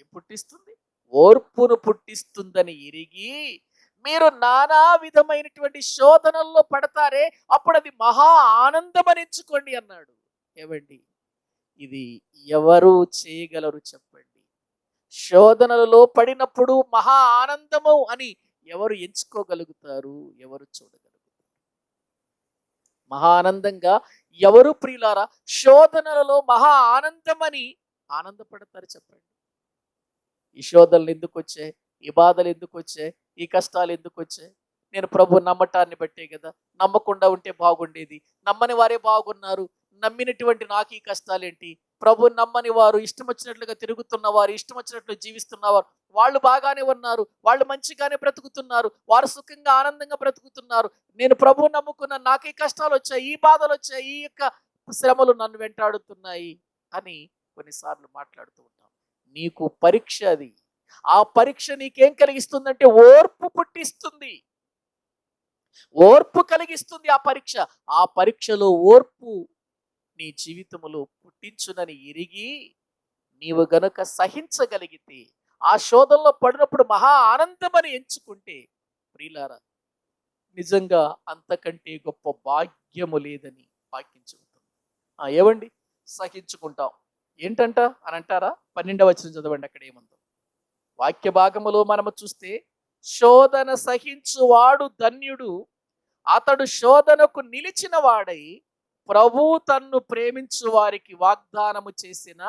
ఏం పుట్టిస్తుంది? ఓర్పును పుట్టిస్తుందని ఎరిగి మీరు నానా విధమైనటువంటి శోధనల్లో పడతారే, అప్పుడు అది మహా ఆనందమని ఎంచుకోండి అన్నాడు. ఏవండి, ఇది ఎవరు చేయగలరు చెప్పండి? శోధనలలో పడినప్పుడు మహా ఆనందము అని ఎవరు ఎంచుకోగలుగుతారు? ఎవరు చూడగలుగుతారు? మహా ఆనందంగా ఎవరు ప్రియులారా శోధనలలో మహా ఆనందమని ఆనందపడతారు చెప్పండి? ఈ శోధనలు ఎందుకు వచ్చాయి? ఈ బాధలు ఎందుకు వచ్చాయి? ఈ కష్టాలు ఎందుకు వచ్చాయి? నేను ప్రభు నమ్మటాన్ని బట్టే కదా. నమ్మకుండా ఉంటే బాగుండేది. నమ్మని వారే బాగున్నారు. నమ్మినటువంటి నాకు ఈ కష్టాలేంటి? ప్రభు నమ్మని వారు, ఇష్టం వచ్చినట్లుగా తిరుగుతున్నవారు, ఇష్టం వచ్చినట్లు జీవిస్తున్నవారు, వాళ్ళు బాగానే ఉన్నారు. వాళ్ళు మంచిగానే బ్రతుకుతున్నారు. వారు సుఖంగా ఆనందంగా బ్రతుకుతున్నారు. నేను ప్రభు నమ్ముకున్న నాకు ఈ కష్టాలు వచ్చాయి, ఈ బాధలు వచ్చాయి, ఈ యొక్క శ్రమలు నన్ను వెంటాడుతున్నాయి అని కొన్నిసార్లు మాట్లాడుతూ ఉంటాం. నీకు పరీక్ష అది. ఆ పరీక్ష నీకేం కలిగిస్తుందంటే ఓర్పు పుట్టిస్తుంది. ఓర్పు కలిగిస్తుంది ఆ పరీక్ష. ఆ పరీక్షలో ఓర్పు నీ జీవితంలో పుట్టించునని ఎరిగి నీవు గనుక సహించగలిగితే, ఆ శోధనలో పడినప్పుడు మహా ఆనందమని ఎంచుకుంటే, ప్రియులారా, నిజంగా అంతకంటే గొప్ప భాగ్యము లేదని వాక్యం చెబుతుంది. ఏవండి, సహించుకుంటాం ఏంటంట అని అంటారా? 12వ వచనం చదవండి, అక్కడ ఏముందో. వాక్య భాగములో మనము చూస్తే, శోధన సహించువాడు ధన్యుడు, అతడు శోధనకు నిలిచిన వాడై ప్రభు తన్ను ప్రేమించు వారికి వాగ్దానము చేసిన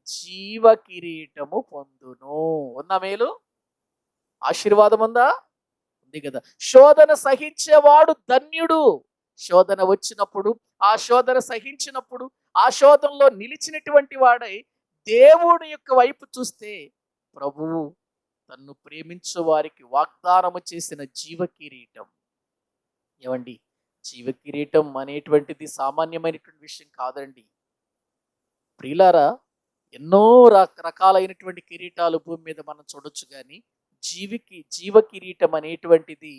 జీవ కిరీటము పొందును. ఉందా మేలు? ఆశీర్వాదం ఉందా? ఉంది కదా. శోధన సహించేవాడు ధన్యుడు. శోధన వచ్చినప్పుడు, ఆ శోధన సహించినప్పుడు, ఆ శోధనలో నిలిచినటువంటి వాడై దేవుడి యొక్క వైపు చూస్తే, ప్రభువు తన్ను ప్రేమించు వారికి వాగ్దానము చేసిన జీవ కిరీటం. ఏమండి, జీవ కిరీటం అనేటువంటిది సామాన్యమైనటువంటి విషయం కాదండి. ప్రియులారా, ఎన్నో రకాలైనటువంటి కిరీటాలు భూమి మీద మనం చూడొచ్చు, కానీ జీవ కిరీటం అనేటువంటిది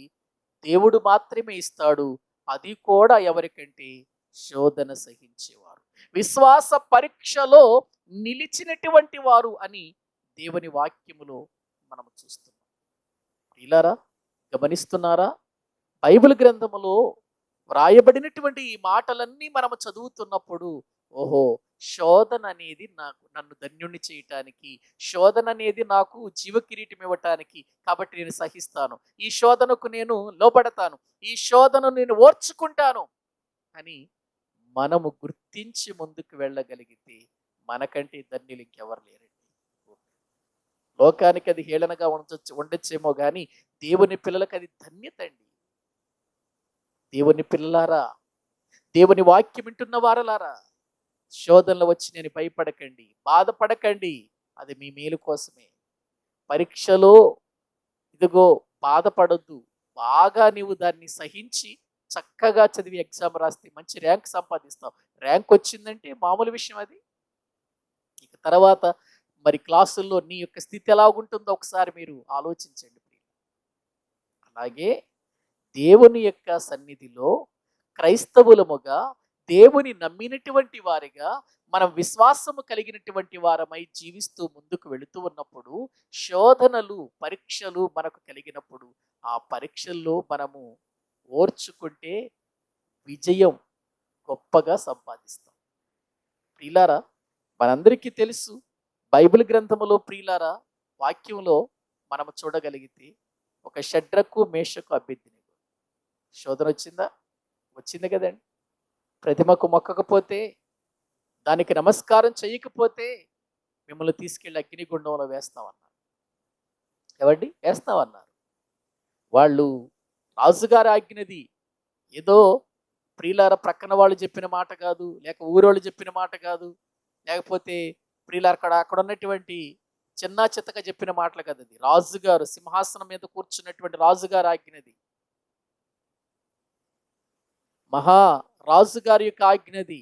దేవుడు మాత్రమే ఇస్తాడు. అది కూడా ఎవరికంటే శోధన సహించేవారు, విశ్వాస పరీక్షలో నిలిచినటువంటి వారు అని దేవుని వాక్యములో మనం చూస్తున్నాం. ప్రియులారా, గమనిస్తున్నారా? బైబిల్ గ్రంథములో వ్రాయబడినటువంటి ఈ మాటలన్నీ మనము చదువుతున్నప్పుడు, ఓహో, శోధన అనేది నన్ను ధన్యుణ్ణి చేయటానికి, శోధన అనేది నాకు జీవ కిరీటం ఇవ్వటానికి, కాబట్టి నేను సహిస్తాను, ఈ శోధనకు నేను లోబడతాను, ఈ శోధనను నేను ఓర్చుకుంటాను అని మనము గుర్తించి ముందుకు వెళ్ళగలిగితే మనకంటే ధన్యులు ఇంకెవరు లేరండి. లోకానికి అది హేళనగా ఉండొచ్చేమో కానీ దేవుని పిల్లలకు అది ధన్యత అండి. దేవుని పిల్లలారా, దేవుని వాక్యం వింటున్న వారలారా, శోధనలు వచ్చి నేను భయపడకండి, బాధపడకండి. అది మీ మేలు కోసమే. పరీక్షలో ఇదిగో బాధపడొద్దు. బాగా నీవు దాన్ని సహించి చక్కగా చదివి ఎగ్జామ్ రాస్తే మంచి ర్యాంక్ సంపాదిస్తావు. ర్యాంక్ వచ్చిందంటే మామూలు విషయం అది. ఇక తర్వాత మరి క్లాసుల్లో నీ యొక్క స్థితి ఎలా ఉంటుందో ఒకసారి మీరు ఆలోచించండి. అలాగే దేవుని యొక్క సన్నిధిలో క్రైస్తవులముగా, దేవుని నమ్మినటువంటి వారిగా, మనం విశ్వాసము కలిగినటువంటి వారమై జీవిస్తూ ముందుకు వెళుతూ ఉన్నప్పుడు, శోధనలు, పరీక్షలు మనకు కలిగినప్పుడు, ఆ పరీక్షల్లో మనము ఓర్చుకుంటే విజయం గొప్పగా సంపాదిస్తాం. ప్రియులారా, మనందరికీ తెలుసు, బైబిల్ గ్రంథములో ప్రియులారా, వాక్యంలో మనము చూడగలిగితే, ఒక షడ్రకు, మేషకు, అబేద్నెగో శోధన వచ్చిందా? వచ్చింది కదండి. ప్రతిమకు మొక్కకపోతే, దానికి నమస్కారం చేయకపోతే మిమ్మల్ని తీసుకెళ్ళి అగ్నిగుండంలో వేస్తామన్నారు. ఏవండి, వేస్తామన్నారు. వాళ్ళు రాజుగారి ఆజ్ఞది ఏదో ప్రియులార ప్రక్కన వాళ్ళు చెప్పిన మాట కాదు, లేక ఊరోళ్ళు చెప్పిన మాట కాదు, లేకపోతే ప్రియులార అక్కడ ఉన్నటువంటి చిన్న చిత్తగా చెప్పిన మాటలు కదా. అది రాజుగారు సింహాసనం మీద కూర్చున్నటువంటి రాజుగారి ఆజ్ఞది, మహా రాజుగారి యొక్క ఆజ్ఞది.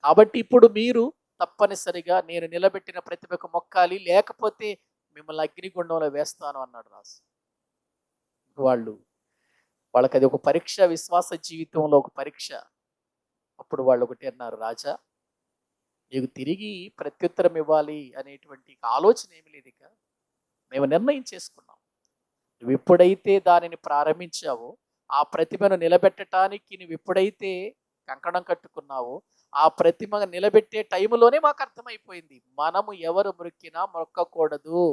కాబట్టి ఇప్పుడు మీరు తప్పనిసరిగా నేను నిలబెట్టిన ప్రతిభకు మొక్కాలి, లేకపోతే మిమ్మల్ని అగ్నిగుండంలో వేస్తాను అన్నాడు రాజు. వాళ్ళు వాళ్ళకి అది ఒక పరీక్ష, విశ్వాస జీవితంలో ఒక పరీక్ష. అప్పుడు వాళ్ళు ఒకటి అన్నారు, రాజా నీకు తిరిగి ప్రత్యుత్తరం ఇవ్వాలి అనేటువంటి ఆలోచన ఏమి లేదు. ఇక మేము నిర్ణయం చేసుకున్నాం. నువ్వు ఎప్పుడైతే దానిని ప్రారంభించావో, ఆ ప్రతిమను నిలబెట్టడానికి నువ్వు ఎప్పుడైతే కంకణం కట్టుకున్నావో, ఆ ప్రతిమ నిలబెట్టే టైంలోనే మాకు అర్థమైపోయింది, మనము ఎవరు మొక్కినా మొక్కకూడదు.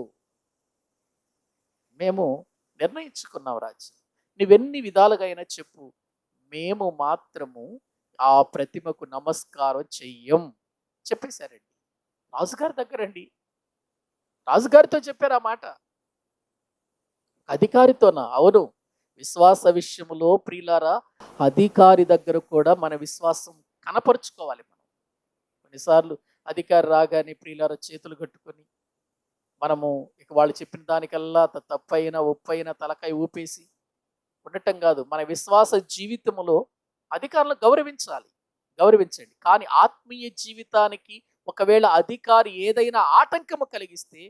మేము నిర్ణయించుకున్నాం రాజు, నువ్వెన్ని విధాలుగా అయినా చెప్పు, మేము మాత్రము ఆ ప్రతిమకు నమస్కారం చెయ్యం చెప్పేశారండి. రాజుగారి దగ్గరండి, రాజుగారితో చెప్పారు ఆ మాట. అధికారితోనా? అవును. విశ్వాస విషయంలో ప్రియులారా, అధికారి దగ్గర కూడా మన విశ్వాసం కనపరుచుకోవాలి మనం. కొన్నిసార్లు అధికారి రాగానే ప్రియులారా చేతులు కట్టుకొని మనము ఇక వాళ్ళు చెప్పిన దానికల్లా తప్పైనా ఒప్పైనా తలకాయ ఊపేసి ఉండటం కాదు. మన విశ్వాస జీవితంలో అధికారులను గౌరవించండి. కానీ ఆత్మీయ జీవితానికి ఒకవేళ అధికారి ఏదైనా ఆటంకము కలిగిస్తే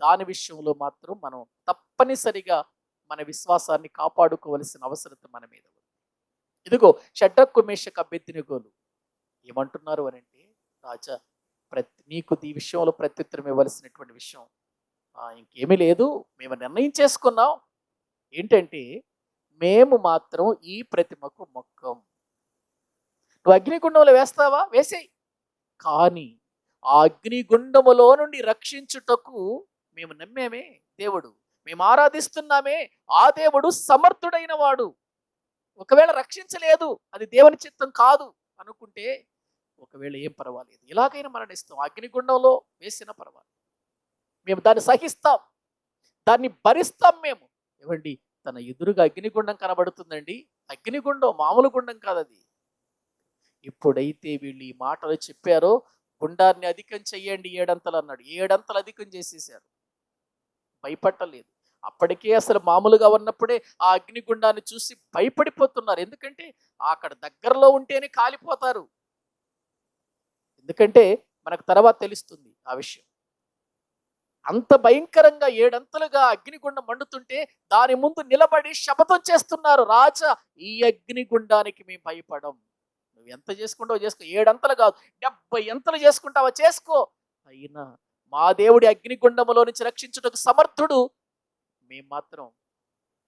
దాని విషయంలో మాత్రం మనం తప్పనిసరిగా మన విశ్వాసాన్ని కాపాడుకోవలసిన అవసరం మన మీద ఉంది. ఇదిగో షడ్రకు మేషకు అబేద్నెగోలు ఏమంటున్నారు అని అంటే, రాజా నీకు ఈ విషయంలో ప్రత్యుత్తరం ఇవ్వాల్సినటువంటి విషయం ఇంకేమీ లేదు. మేము నిర్ణయం చేసుకున్నాం ఏంటంటే, మేము మాత్రం ఈ ప్రతిమకు మొక్కం. నువ్వు అగ్నిగుండంలో వేస్తావా? వేసేయి. కానీ ఆ అగ్నిగుండములో నుండి రక్షించుటకు మేము నమ్మేమే దేవుడు, మేము ఆరాధిస్తున్నామే ఆ దేవుడు సమర్థుడైన వాడు. ఒకవేళ రక్షించలేదు, అది దేవుని చిత్తం కాదు అనుకుంటే ఒకవేళ ఏం పర్వాలేదు, ఇలాగైనా మరణిస్తాం. అగ్నిగుండంలో వేసిన పర్వాలేదు, మేము దాన్ని సహిస్తాం, దాన్ని భరిస్తాం. మేము ఏమండి, తన ఎదురుగా అగ్నిగుండం కనబడుతుందండి. అగ్నిగుండం మామూలు గుండం కాదు అది. ఎప్పుడైతే వీళ్ళు ఈ మాటలు చెప్పారో, గుండాన్ని అధికం చెయ్యండి 7 అంతలు అన్నాడు. 7 అంతలు అధికం చేసేసారు. భయపట్టలేదు. అప్పటికే అసలు మామూలుగా ఉన్నప్పుడే ఆ అగ్నిగుండాన్ని చూసి భయపడిపోతున్నారు. ఎందుకంటే అక్కడ దగ్గరలో ఉంటేనే కాలిపోతారు. ఎందుకంటే మనకు తర్వాత తెలుస్తుంది ఆ విషయం. అంత భయంకరంగా 7 అంతలుగా అగ్నిగుండం మండుతుంటే దాని ముందు నిలబడి శపథం చేస్తున్నారు, రాజా ఈ అగ్నిగుండానికి మేము భయపడం. నువ్వు ఎంత చేసుకుంటావో చేసుకో, 7 అంతలు కాదు 70 అంతలు చేసుకుంటావా చేసుకో, అయినా మా దేవుడి అగ్నిగుండములో నుంచి రక్షించుటకు సమర్థుడు, మేము మాత్రం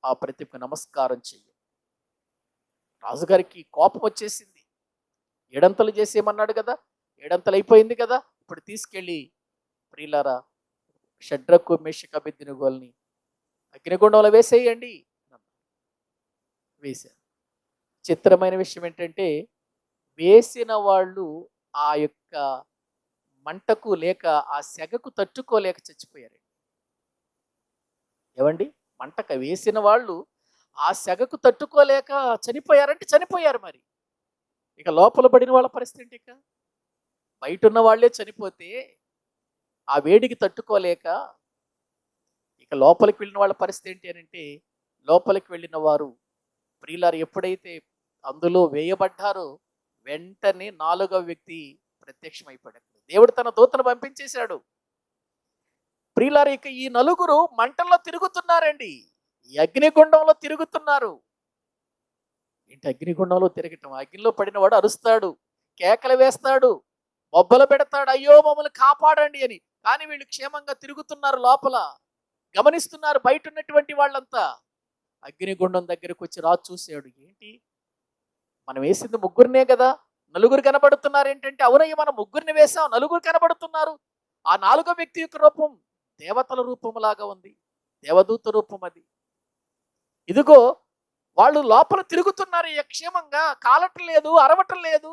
ఆ ప్రతిమకు నమస్కారం చెయ్యం. రాజుగారికి కోపం వచ్చేసింది. 7 అంతలు చేసేయమన్నాడు కదా, 7 అంతలు అయిపోయింది కదా, ఇప్పుడు తీసుకెళ్ళి ప్రియులారా షడ్రకు మేషకు అబేద్నెగోల్ని అగ్నిగుండంలో వేసేయండి. వేశారు. చిత్రమైన విషయం ఏంటంటే, వేసిన వాళ్ళు ఆ యొక్క మంటకు లేక ఆ సెగకు తట్టుకోలేక చచ్చిపోయారు. ఏమండి, మంటక వేసిన వాళ్ళు ఆ సెగకు తట్టుకోలేక చనిపోయారంటే చనిపోయారు. మరి ఇక లోపల పడిన వాళ్ళ పరిస్థితి ఏంటి? ఇక బయట ఉన్న వాళ్ళే చనిపోతే ఆ వేడికి తట్టుకోలేక ఇక లోపలికి వెళ్ళిన వాళ్ళ పరిస్థితి ఏంటి అని అంటే, లోపలికి వెళ్ళిన వారు ప్రియులారు ఎప్పుడైతే అందులో వేయబడ్డారో వెంటనే 4వ వ్యక్తి ప్రత్యక్షమైపోయాడు. దేవుడు తన దూతను పంపించేశాడు. ప్రియులారు ఇక ఈ 4 మంటల్లో తిరుగుతున్నారండి, ఈ అగ్నిగుండంలో తిరుగుతున్నారు. ఏంటి అగ్నిగుండంలో తిరగటం? అగ్నిలో పడినవాడు అరుస్తాడు, కేకలు వేస్తాడు, బొబ్బలు పెడతాడు, అయ్యో మమ్మల్ని కాపాడండి అని. కానీ వీళ్ళు క్షేమంగా తిరుగుతున్నారు, లోపల గమనిస్తున్నారు బయట ఉన్నటువంటి వాళ్ళంతా. అగ్నిగుండం దగ్గరకు వచ్చి రాజు చూశాడు, ఏంటి మనం వేసింది 3 కదా, 4 కనబడుతున్నారు ఏంటంటే, అవునయ్య మనం 3 వేసాం, 4 కనబడుతున్నారు. ఆ 4వ వ్యక్తి యొక్క రూపం దేవతల రూపంలాగా ఉంది, దేవదూత రూపం అది. ఇదిగో వాళ్ళు లోపల తిరుగుతున్నారు క్షేమంగా, కాలటం లేదు, అరవటం లేదు,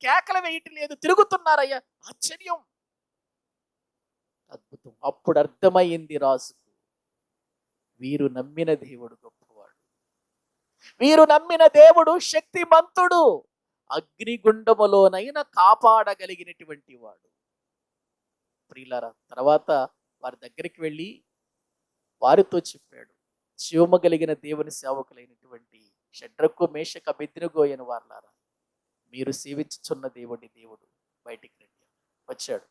కేకలు వేయటం లేదు, తిరుగుతున్నారయ్యా. ఆశ్చర్యం, అద్భుతం. అప్పుడు అర్థమైంది రాజుకు, వీరు నమ్మిన దేవుడు గొప్పవాడు, వీరు నమ్మిన దేవుడు శక్తిమంతుడు, అగ్నిగుండములోనైనా కాపాడగలిగినటువంటి వాడు. ప్రియులారా, తర్వాత వారి దగ్గరికి వెళ్ళి వారితో చెప్పాడు, జీవము కలిగిన దేవుని సేవకులైనటువంటి షడ్రకు మేషకు అబేద్నెగో అయిన వారులారా, మీరు సేవించుచున్న దేవుడు బయటికి రండి. వచ్చాడు.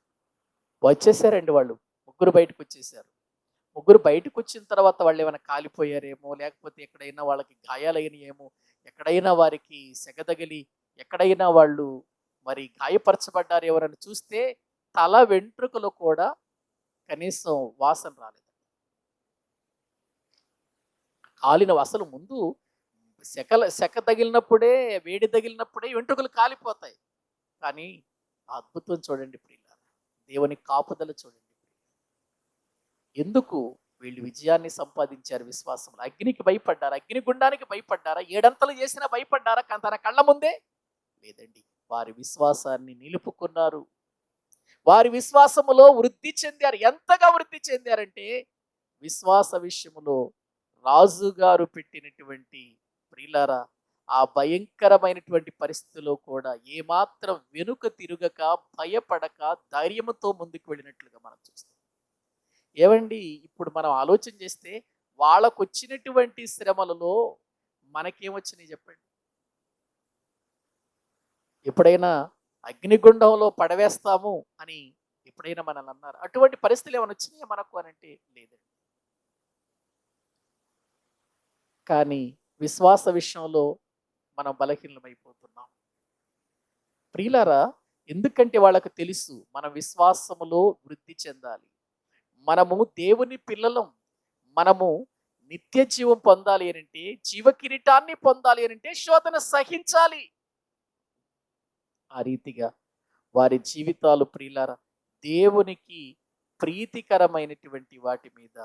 వచ్చేసారండి, వాళ్ళు 3 బయటకు వచ్చేసారు. ముగ్గురు బయటకు వచ్చిన తర్వాత వాళ్ళు ఏమైనా కాలిపోయారేమో, లేకపోతే ఎక్కడైనా వాళ్ళకి గాయాలైనయేమో, ఎక్కడైనా వారికి సెగ తగిలి ఎక్కడైనా వాళ్ళు మరి గాయపరచబడ్డారు ఎవరని చూస్తే తల వెంట్రుకలు కూడా కనీసం వాసన రాలేదు. కాలిన అసలు ముందు సెక తగిలినప్పుడే, వేడి తగిలినప్పుడే వెంట్రుకలు కాలిపోతాయి. కానీ ఆ అద్భుతం చూడండి ప్రియులారా, దేవుని కాపుదల చూడండి. ఎందుకు వీళ్ళు విజయాన్ని సంపాదించారు విశ్వాసంలో? అగ్నికి భయపడ్డారా? అగ్నిగుండానికి భయపడ్డారా? ఏడంతలు చేసినా భయపడ్డారా? తన కళ్ళ ముందే లేదండి. వారి విశ్వాసాన్ని నిలుపుకున్నారు. వారి విశ్వాసములో వృద్ధి చెందారు. ఎంతగా వృద్ధి చెందారంటే విశ్వాస విషయములో రాజుగారు పెట్టినటువంటి ప్రియులారా ఆ భయంకరమైనటువంటి పరిస్థితిలో కూడా ఏమాత్రం వెనుక తిరుగక, భయపడక, ధైర్యంతో ముందుకు వెళ్ళినట్లుగా మనం చూస్తాం. ఏవండి, ఇప్పుడు మనం ఆలోచన చేస్తే వాళ్ళకు వచ్చినటువంటి శ్రమలలో మనకేమొచ్చినాయి చెప్పండి? ఎప్పుడైనా అగ్నిగుండంలో పడవేస్తాము అని ఎప్పుడైనా మనల్ని అన్నారు? అటువంటి పరిస్థితులు ఏమైనా వచ్చినాయా మనకు అనంటే లేదండి. కానీ విశ్వాస విషయంలో మనం బలహీనమైపోతున్నాం ప్రియులారా. ఎందుకంటే వాళ్ళకు తెలుసు మనం విశ్వాసములో వృద్ధి చెందాలి, మనము దేవుని పిల్లలం, మనము నిత్య జీవం పొందాలి అనంటే, జీవ కిరీటాన్ని పొందాలి అనంటే శోధన సహించాలి. ఆ రీతిగా వారి జీవితాలు ప్రియులారా దేవునికి ప్రీతికరమైనటువంటి వాటి మీద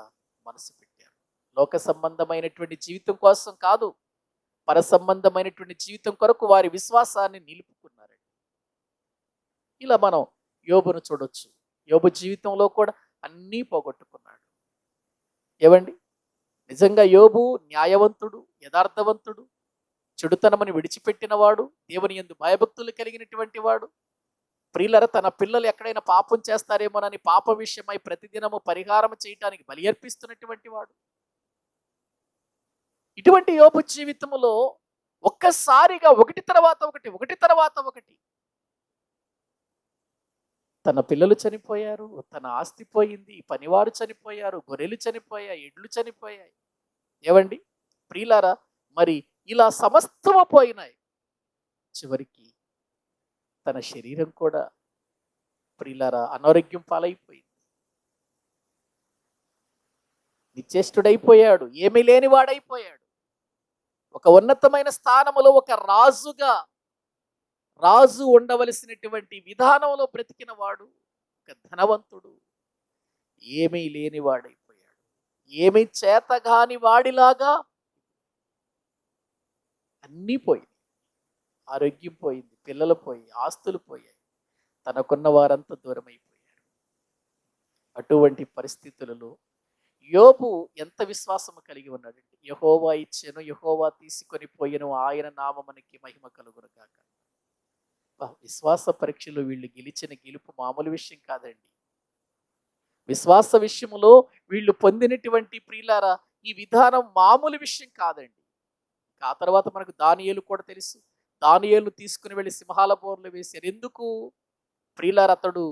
మనసు పెట్టారు. లోక సంబంధమైనటువంటి జీవితం కోసం కాదు, పర సంబంధమైనటువంటి జీవితం కొరకు వారి విశ్వాసాన్ని నిలుపుకున్నారండి. ఇలా మనం యోబును చూడొచ్చు. యోబు జీవితంలో కూడా అన్నీ పోగొట్టుకున్నాడు. ఏవండి, నిజంగా యోబు న్యాయవంతుడు, యథార్థవంతుడు, చెడుతనమని విడిచిపెట్టినవాడు, దేవుని యందు భయభక్తులు కలిగినటువంటి వాడు. ప్రియులర తన పిల్లలు ఎక్కడైనా పాపం చేస్తారేమోనని పాప విషయమై ప్రతిదినము పరిహారం చేయటానికి బలి అర్పిస్తున్నటువంటి వాడు. ఇటువంటి యోబు జీవితంలో ఒక్కసారిగా ఒకటి తర్వాత ఒకటి తన పిల్లలు చనిపోయారు, తన ఆస్తి పోయింది, పనివారు చనిపోయారు, గొర్రెలు చనిపోయాయి, ఎడ్లు చనిపోయాయి. ఏవండి ప్రియులారా, మరి ఇలా సమస్తము పోయినాయి. చివరికి తన శరీరం కూడా ప్రియులారా అనారోగ్యం పాలైపోయింది. నిశ్చేష్టుడైపోయాడు, ఏమీ లేనివాడైపోయాడు. ఒక ఉన్నతమైన స్థానములో ఒక రాజు ఉండవలసినటువంటి విధానంలో బ్రతికిన వాడు, ఒక ధనవంతుడు ఏమీ లేనివాడైపోయాడు. ఏమీ చేతగాని వాడిలాగా అన్నీ పోయింది. ఆరోగ్యం పోయింది, పిల్లలు పోయి, ఆస్తులు పోయాయి, తనకున్న వారంతా దూరం అయిపోయారు. అటువంటి పరిస్థితులలో యోబు ఎంత విశ్వాసము కలిగి ఉన్నాడంటే, యెహోవా ఇచ్చెను, యెహోవా తీసుకొని పోయెను, ఆయన నామమునికి మహిమ కలుగును గాక. విశ్వాస పరీక్షలో వీళ్ళు గెలిచిన గెలుపు మామూలు విషయం కాదండి. విశ్వాస విషయంలో వీళ్ళు పొందినటువంటి ప్రియులారా ఈ విధానం మామూలు విషయం కాదండి. ఆ తర్వాత మనకు దానియేలు కూడా తెలుసు. దానియేలు తీసుకుని వెళ్ళి సింహాల బోర్లు వేశారు. ఎందుకు? ప్రియులారా అతడు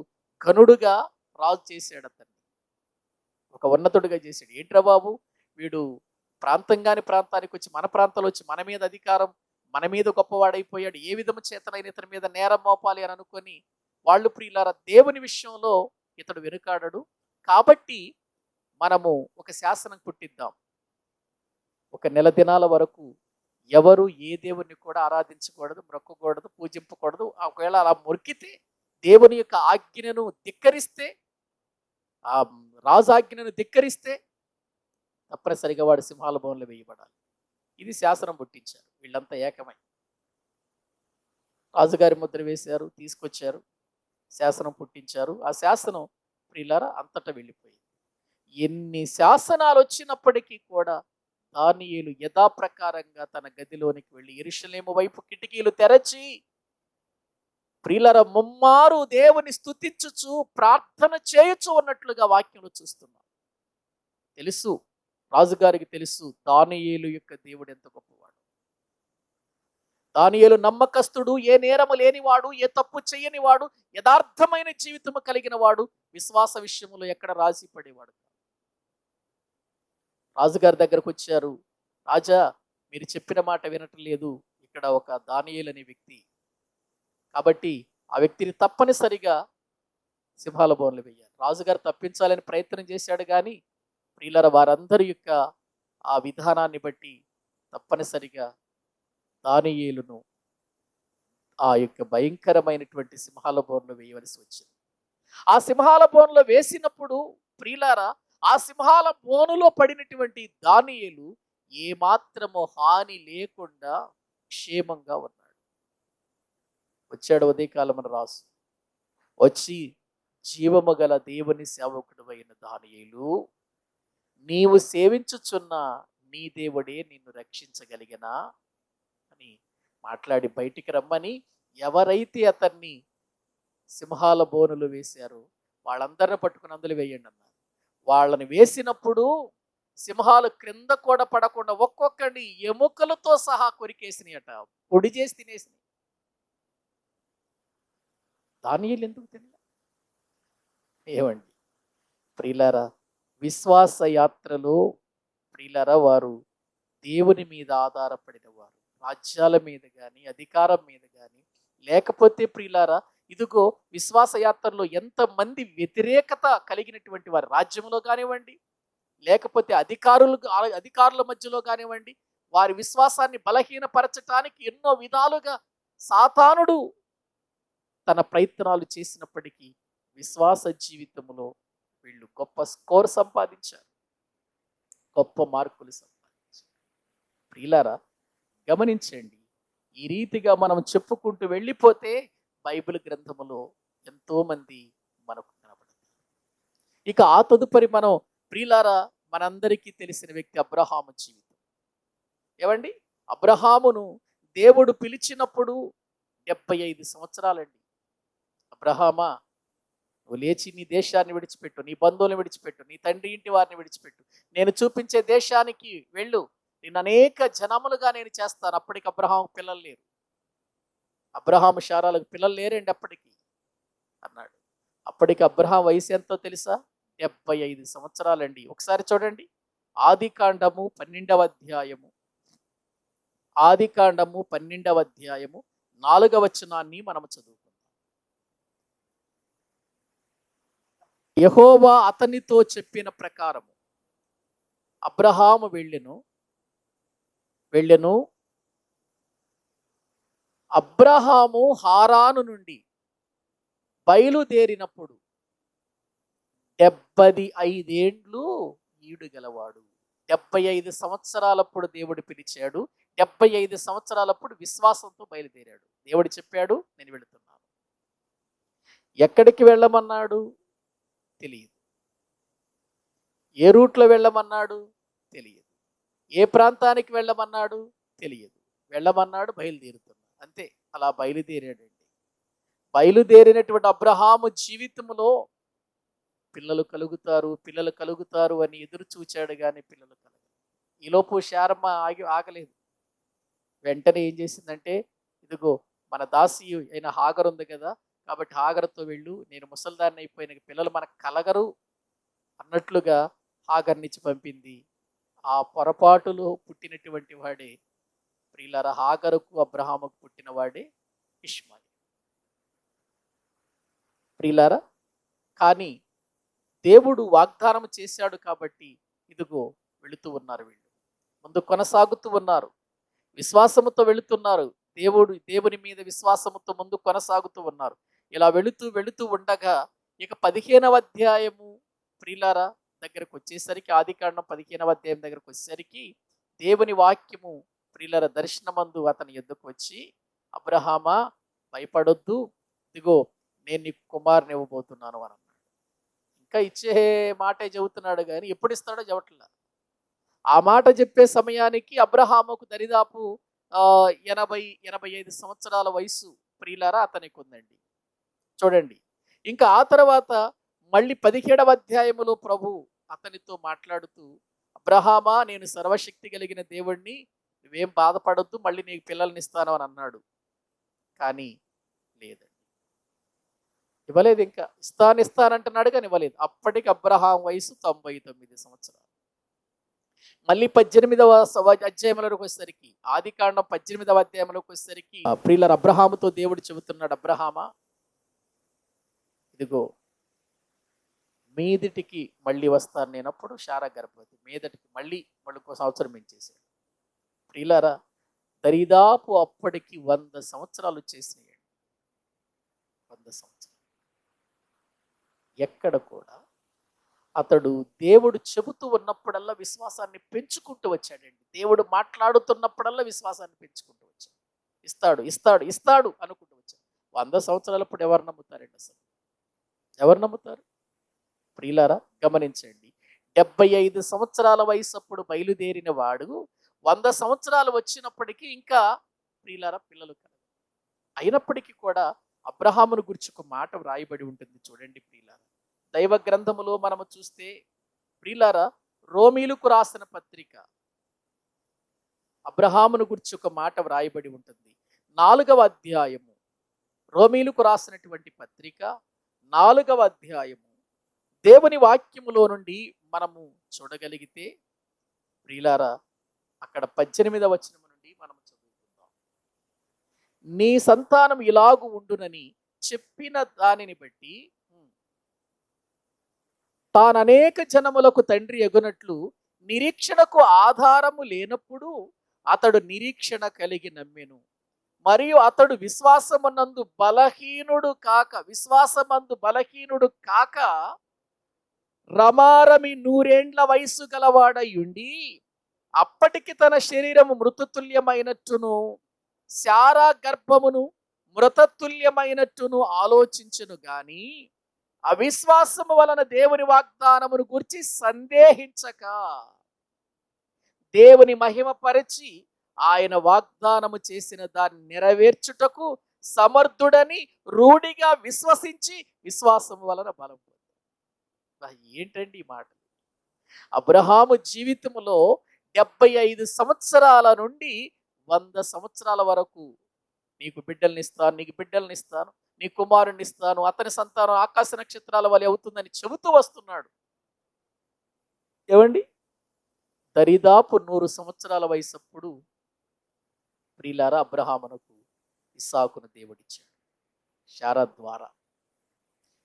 ఘనుడుగా రాజు చేశాడు, అతన్ని ఒక ఉన్నతుడిగా చేశాడు. ఏంట్రా బాబు, వీడు ప్రాంతంగాని ప్రాంతానికి వచ్చి మన ప్రాంతంలో వచ్చి మన మీద అధికారం, మన మీద గొప్పవాడైపోయాడు, ఏ విధము చేతనైనా ఇతని మీద నేరం మోపాలి అని అనుకొని వాళ్ళు ప్రియులారా దేవుని విషయంలో ఇతడు వెనుకాడడు. కాబట్టి మనము ఒక శాసనం పుట్టిద్దాం, ఒక నెల దినాల వరకు ఎవరు ఏ దేవుని కూడా ఆరాధించకూడదు, మొక్కకూడదు, పూజింపకూడదు. ఒకవేళ అలా మొక్కితే దేవుని యొక్క ఆజ్ఞను ధిక్కరిస్తే, ఆ రాజు ఆజ్ఞను ధిక్కరిస్తే తప్పనిసరిగా వాడు సింహాల బోన్లో వేయబడాలి. ఇది శాసనం పుట్టించారు వీళ్ళంతా ఏకమై. రాజుగారి ముద్ర వేశారు, తీసుకొచ్చారు, శాసనం పుట్టించారు. ఆ శాసనం ప్రియులారా అంతటా వెళ్ళిపోయింది. ఎన్ని శాసనాలు వచ్చినప్పటికీ కూడా దానియేలు యథాప్రకారంగా తన గదిలోనికి వెళ్ళి యెరూషలేము వైపు కిటికీలు తెరచి ప్రియులారా ముమ్మారు దేవుని స్తుతించుచు ప్రార్థన చేయుచు ఉన్నట్లుగా వాక్యంలో చూస్తున్నాం. తెలుసు, రాజుగారికి తెలుసు దానియేలు యొక్క దేవుడు ఎంత గొప్పవాడు. దానియేలు నమ్మకస్తుడు, ఏ నేరము లేనివాడు, ఏ తప్పు చేయనివాడు, యథార్థమైన జీవితము కలిగిన వాడు, విశ్వాస విషయంలో ఎక్కడ రాజీ పడేవాడు. రాజుగారి దగ్గరకు వచ్చారు. రాజా, మీరు చెప్పిన మాట వినటం లేదు, ఇక్కడ ఒక దానియేలు అనే వ్యక్తి, కాబట్టి ఆ వ్యక్తిని తప్పనిసరిగా సింహాల బోన్లు వేయాలి. రాజుగారు తప్పించాలని ప్రయత్నం చేశాడు, కానీ ప్రియులారా వారందరి యొక్క ఆ విధానాన్ని బట్టి తప్పనిసరిగా దానియేలును ఆ యొక్క భయంకరమైనటువంటి సింహాల బోన్లో వేయవలసి వచ్చింది. ఆ సింహాల బోన్లో వేసినప్పుడు ప్రియులారా, ఆ సింహాల బోనులో పడినటువంటి దానియేలు ఏమాత్రము హాని లేకుండా క్షేమంగా ఉన్నాడు. వచ్చాడు ఉదయకాలమున రాసు వచ్చి, జీవము గల దేవుని సేవకుడు అయిన దానియేలు, నీవు సేవించుచున్న నీ దేవుడే నిన్ను రక్షించగలిగినా అని మాట్లాడి బయటికి రమ్మని, ఎవరైతే అతన్ని సింహాల బోనులు వేశారో వాళ్ళందరిని పట్టుకుని అందులో వేయండి అన్నారు. వాళ్ళని వేసినప్పుడు సింహాలు క్రింద కూడా పడకుండా ఒక్కొక్కడిని ఎముకలతో సహా కొరికేసినాయట, పొడి చేసి తినేసినాయి. దానియేలు ఎందుకు తినలే? ఏమండి ప్రియులారా, విశ్వాస యాత్రలో ప్రియులారా వారు దేవుని మీద ఆధారపడిన వారు, రాజ్యాల మీద కానీ అధికారం మీద కానీ లేకపోతే ప్రియులారా, ఇదిగో విశ్వాస యాత్రలో ఎంతమంది వ్యతిరేకత కలిగినటువంటి వారు, రాజ్యంలో కానివ్వండి లేకపోతే అధికారుల మధ్యలో కానివ్వండి, వారి విశ్వాసాన్ని బలహీనపరచటానికి ఎన్నో విధాలుగా సాతానుడు తన ప్రయత్నాలు చేసినప్పటికీ విశ్వాస జీవితంలో వీళ్ళు గొప్ప స్కోర్ సంపాదించారు, గొప్ప మార్కులు సంపాదించారు. ప్రియులారా గమనించండి, ఈ రీతిగా మనం చెప్పుకుంటూ వెళ్ళిపోతే బైబిల్ గ్రంథములో ఎంతో మంది మనకు కనబడతారు. ఇక ఆ తదుపరి మనం ప్రియులారా మనందరికీ తెలిసిన వ్యక్తి అబ్రహాము జీవితం. ఏమండి, అబ్రహామును దేవుడు పిలిచినప్పుడు 75 సంవత్సరాలండి. అబ్రహామా, నువ్వు లేచి నీ దేశాన్ని విడిచిపెట్టు, నీ బంధువులను విడిచిపెట్టు, నీ తండ్రి ఇంటి వారిని విడిచిపెట్టు, నేను చూపించే దేశానికి వెళ్ళు, నేను అనేక జనములుగా నేను చేస్తాను. అప్పటికి అబ్రహాము పిల్లలు లేరు, అబ్రహాము శారాలకు పిల్లలు లేరండి అప్పటికి అన్నాడు. అప్పటికి అబ్రహాం వయసు ఎంతో తెలుసా? 75 సంవత్సరాలండి. ఒకసారి చూడండి, ఆదికాండము 12వ అధ్యాయము, ఆదికాండము 12వ అధ్యాయము 4వ వచనాన్ని మనం చదువుకుందాం. యెహోవా అతనితో చెప్పిన ప్రకారము అబ్రహాము వెళ్ళెను. అబ్రహాము హారాను నుండి బయలుదేరినప్పుడు 75 ఏండ్లు ఈడు గలవాడు. 75 సంవత్సరాలప్పుడు దేవుడు పిలిచాడు, 75 సంవత్సరాలప్పుడు విశ్వాసంతో బయలుదేరాడు. దేవుడు చెప్పాడు, నేను వెళుతున్నాను. ఎక్కడికి వెళ్ళమన్నాడు తెలియదు, ఏ రూట్లో వెళ్ళమన్నాడు తెలియదు, ఏ ప్రాంతానికి వెళ్ళమన్నాడు తెలియదు. వెళ్ళమన్నాడు, బయలుదేరుతున్నాడు, అంతే. అలా బయలుదేరాడండి. బయలుదేరినటువంటి అబ్రహాము జీవితంలో పిల్లలు కలుగుతారు అని ఎదురు చూచాడు, కానీ పిల్లలు కలగలేదు. ఈలోపు శారమ్మ ఆగలేదు. వెంటనే ఏం చేసిందంటే, ఇదిగో మన దాసి అయిన హాగరు ఉంది కదా, కాబట్టి హాగరుతో వెళ్ళు, నేను ముసల్దాన్ని అయిపోయిన పిల్లలు మనకు కలగరు అన్నట్లుగా హాగర్నిచ్చి పంపింది. ఆ పొరపాటులో పుట్టినటువంటి వాడే ప్రియులారా, హాగరుకు అబ్రహాముకు పుట్టిన వాడే ఇష్మాయిల్. ప్రియులారా, కానీ దేవుడు వాగ్దానం చేశాడు కాబట్టి ఇదిగో వెళుతూ ఉన్నారు, వీళ్ళు ముందు కొనసాగుతూ ఉన్నారు, విశ్వాసముతో వెళుతున్నారు, దేవుని మీద విశ్వాసముతో ముందు కొనసాగుతూ ఉన్నారు. ఇలా వెళుతూ ఉండగా ఇక 15వ అధ్యాయము ప్రియులారా దగ్గరకు వచ్చేసరికి, ఆదికాండం 15వ అధ్యాయం దగ్గరకు వచ్చేసరికి దేవుని వాక్యము ప్రియులారా దర్శనమందు అతని యొద్దకు వచ్చి, అబ్రహామా భయపడొద్దు, ఇదిగో నేను నీకు కుమారుని ఇవ్వబోతున్నాను అని అన్నాడు. ఇంకా ఇచ్చే మాటే చెబుతున్నాడు, కానీ ఎప్పుడు ఇస్తాడో చెప్పట్లా. ఆ మాట చెప్పే సమయానికి అబ్రహాముకు దరిదాపు 80-85 సంవత్సరాల వయసు ప్రియులారా అతనికి ఉందండి. చూడండి, ఇంకా ఆ తర్వాత మళ్ళీ 17వ అధ్యాయములో ప్రభు అతనితో మాట్లాడుతూ, అబ్రహామా, నేను సర్వశక్తి కలిగిన దేవుణ్ణి, నువ్వేం బాధపడొద్దు, మళ్ళీ నీకు పిల్లల్ని ఇస్తాను అని అన్నాడు. కానీ లేదండి, ఇవ్వలేదు. ఇంకా ఇస్తానంటున్నాడు కానీ ఇవ్వలేదు. అప్పటికి అబ్రహాం వయసు 99 సంవత్సరాలు. మళ్ళీ 18వ అధ్యాయంలోకి వచ్చేసరికి, ఆది కాండం 18వ అధ్యాయంలోకి వచ్చేసరికి ప్రియులారా, అబ్రహాముతో దేవుడు చెబుతున్నాడు, అబ్రహామా, ఇదిగో మీదిటికి మళ్ళీ వస్తాను నేనప్పుడు. శారా గర్భవతి, మీదటికి మళ్ళీ ఇంకో సంవత్సరం పెంచేశాడు. ప్రియులారా, దరిదాపు అప్పటికి 100 సంవత్సరాలు వచ్చేసినాయి. 100 సంవత్సరాలు. ఎక్కడ కూడా అతడు దేవుడు చెబుతూ ఉన్నప్పుడల్లా విశ్వాసాన్ని పెంచుకుంటూ వచ్చాడండి. దేవుడు మాట్లాడుతున్నప్పుడల్లా విశ్వాసాన్ని పెంచుకుంటూ వచ్చాడు. ఇస్తాడు ఇస్తాడు ఇస్తాడు అనుకుంటూ వచ్చాడు. 100 సంవత్సరాలప్పుడు ఎవరు నమ్ముతారండి? అసలు ఎవరు నమ్ముతారు? ప్రియులారా, గమనించండి. 75 సంవత్సరాల వయసు అప్పుడు బయలుదేరిన వాడు 100 సంవత్సరాలు వచ్చినప్పటికీ ఇంకా ప్రియులారా పిల్లలు కలరు. అయినప్పటికీ కూడా అబ్రహామును గురించి ఒక మాట వ్రాయబడి ఉంటుంది, చూడండి ప్రియులారా. దైవ గ్రంథములో మనము చూస్తే ప్రియులారా, రోమీలకు రాసిన పత్రిక అబ్రహామును గురించి ఒక మాట వ్రాయబడి ఉంటుంది. 4వ అధ్యాయము, రోమీలకు రాసినటువంటి పత్రిక 4వ అధ్యాయము దేవుని వాక్యములో నుండి మనము చూడగలిగితే ప్రియులారా, అక్కడ 18వ వచనం నుండి మనం చదువుకుందాం. నీ సంతానం ఇలాగు ఉండునని చెప్పిన దానిని బట్టి తాను అనేక జనములకు తండ్రి ఎగునట్లు నిరీక్షణకు ఆధారము లేనప్పుడు అతడు నిరీక్షణ కలిగి నమ్మెను. మరియు అతడు విశ్వాసమందు బలహీనుడు కాక రమారమి 100 వయసు గలవాడయుండి అప్పటికి తన శరీరము మృతతుల్యమైనట్టును శారా గర్భమును మృతతుల్యమైనట్టును ఆలోచించును గాని అవిశ్వాసము వలన దేవుని వాగ్దానమును గురించి సందేహించక దేవుని మహిమపరచి ఆయన వాగ్దానము చేసిన దాన్ని నెరవేర్చుటకు సమర్థుడని రూఢిగా విశ్వసించి విశ్వాసము వలన బలం పొందాడు. ఏంటండి ఈ మాట? అబ్రహాము జీవితంలో 75 సంవత్సరాల నుండి 100 సంవత్సరాల వరకు నీకు బిడ్డల్ని ఇస్తాను, నీ కుమారుణ్ణి ఇస్తాను, అతని సంతానం ఆకాశ నక్షత్రాల వలె అవుతుందని చెబుతూ వస్తున్నాడు. ఏమండి, దరిదాపు 100 సంవత్సరాల వయసప్పుడు ప్రియులారా, అబ్రహామునకు ఇస్సాకును దేవుడిచ్చాడు శారా ద్వారా.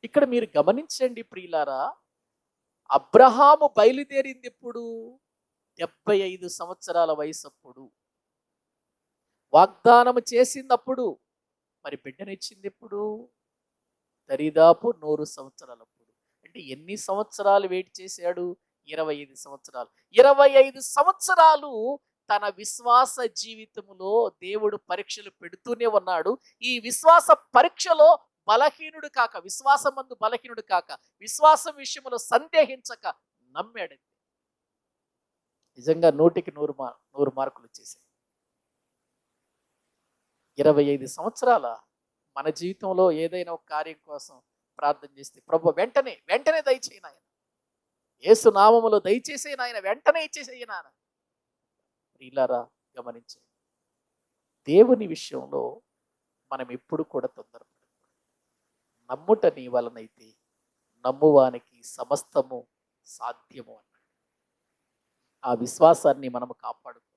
ఇక్కడ మీరు గమనించండి ప్రియులారా, అబ్రహాము బయలుదేరింది ఎప్పుడు? 75 సంవత్సరాల వయసప్పుడు. వాగ్దానము చేసిందప్పుడు. మరి బిడ్డనిచ్చింది ఎప్పుడు? దరిదాపు 100 సంవత్సరాలప్పుడు. అంటే ఎన్ని సంవత్సరాలు వెయిట్ చేశాడు? 25 సంవత్సరాలు. 25 సంవత్సరాలు తన విశ్వాస జీవితంలో దేవుడు పరీక్షలు పెడుతూనే ఉన్నాడు. ఈ విశ్వాస పరీక్షలో విశ్వాసమందు బలహీనుడు కాక, విశ్వాసం విషయంలో సందేహించక నమ్మాడు. నిజంగా 100కి 100 మార్కులు వచ్చేసాయి. 25 సంవత్సరాల మన జీవితంలో ఏదైనా ఒక కార్యం కోసం ప్రార్థన చేస్తే, ప్రభు వెంటనే దయచేయి నాయన, యేసు నామములో దయచేసే నాయన, వెంటనే ఇచ్చేసేయి నాయన. ప్రియులారా, గమనించండి, దేవుని విషయంలో మనం ఎప్పుడు కూడా తొందరపడకూడదు. నమ్ముట నీ వలనైతే నమ్మువానికి సమస్తము సాధ్యము అన్నాడు. ఆ విశ్వాసాన్ని మనము కాపాడుకోవాలి.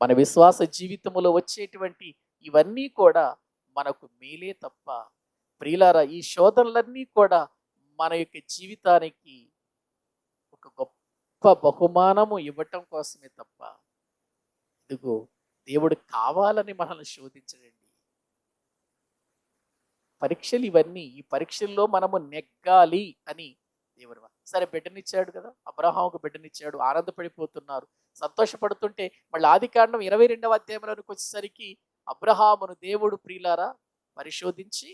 మన విశ్వాస జీవితంలో వచ్చేటువంటి ఇవన్నీ కూడా మనకు మేలే తప్ప, ప్రియులారా, ఈ శోధనలన్నీ కూడా మన యొక్క జీవితానికి ఒక గొప్ప బహుమానము ఇవ్వటం కోసమే తప్ప, ఇదిగో దేవుడు కావాలని మనల్ని శోధించడండి. పరీక్షలు ఇవన్నీ, ఈ పరీక్షల్లో మనము నెగ్గాలి అని దేవుడు. సరే, బిడ్డనిచ్చాడు కదా, అబ్రహాముకు బిడ్డనిచ్చాడు, ఆనందపడిపోతున్నారు, సంతోషపడుతుంటే మళ్ళీ ఆది కాండం 22వ అధ్యాయంలోకి వచ్చేసరికి అబ్రహామును దేవుడు ప్రియులారా పరిశోధించి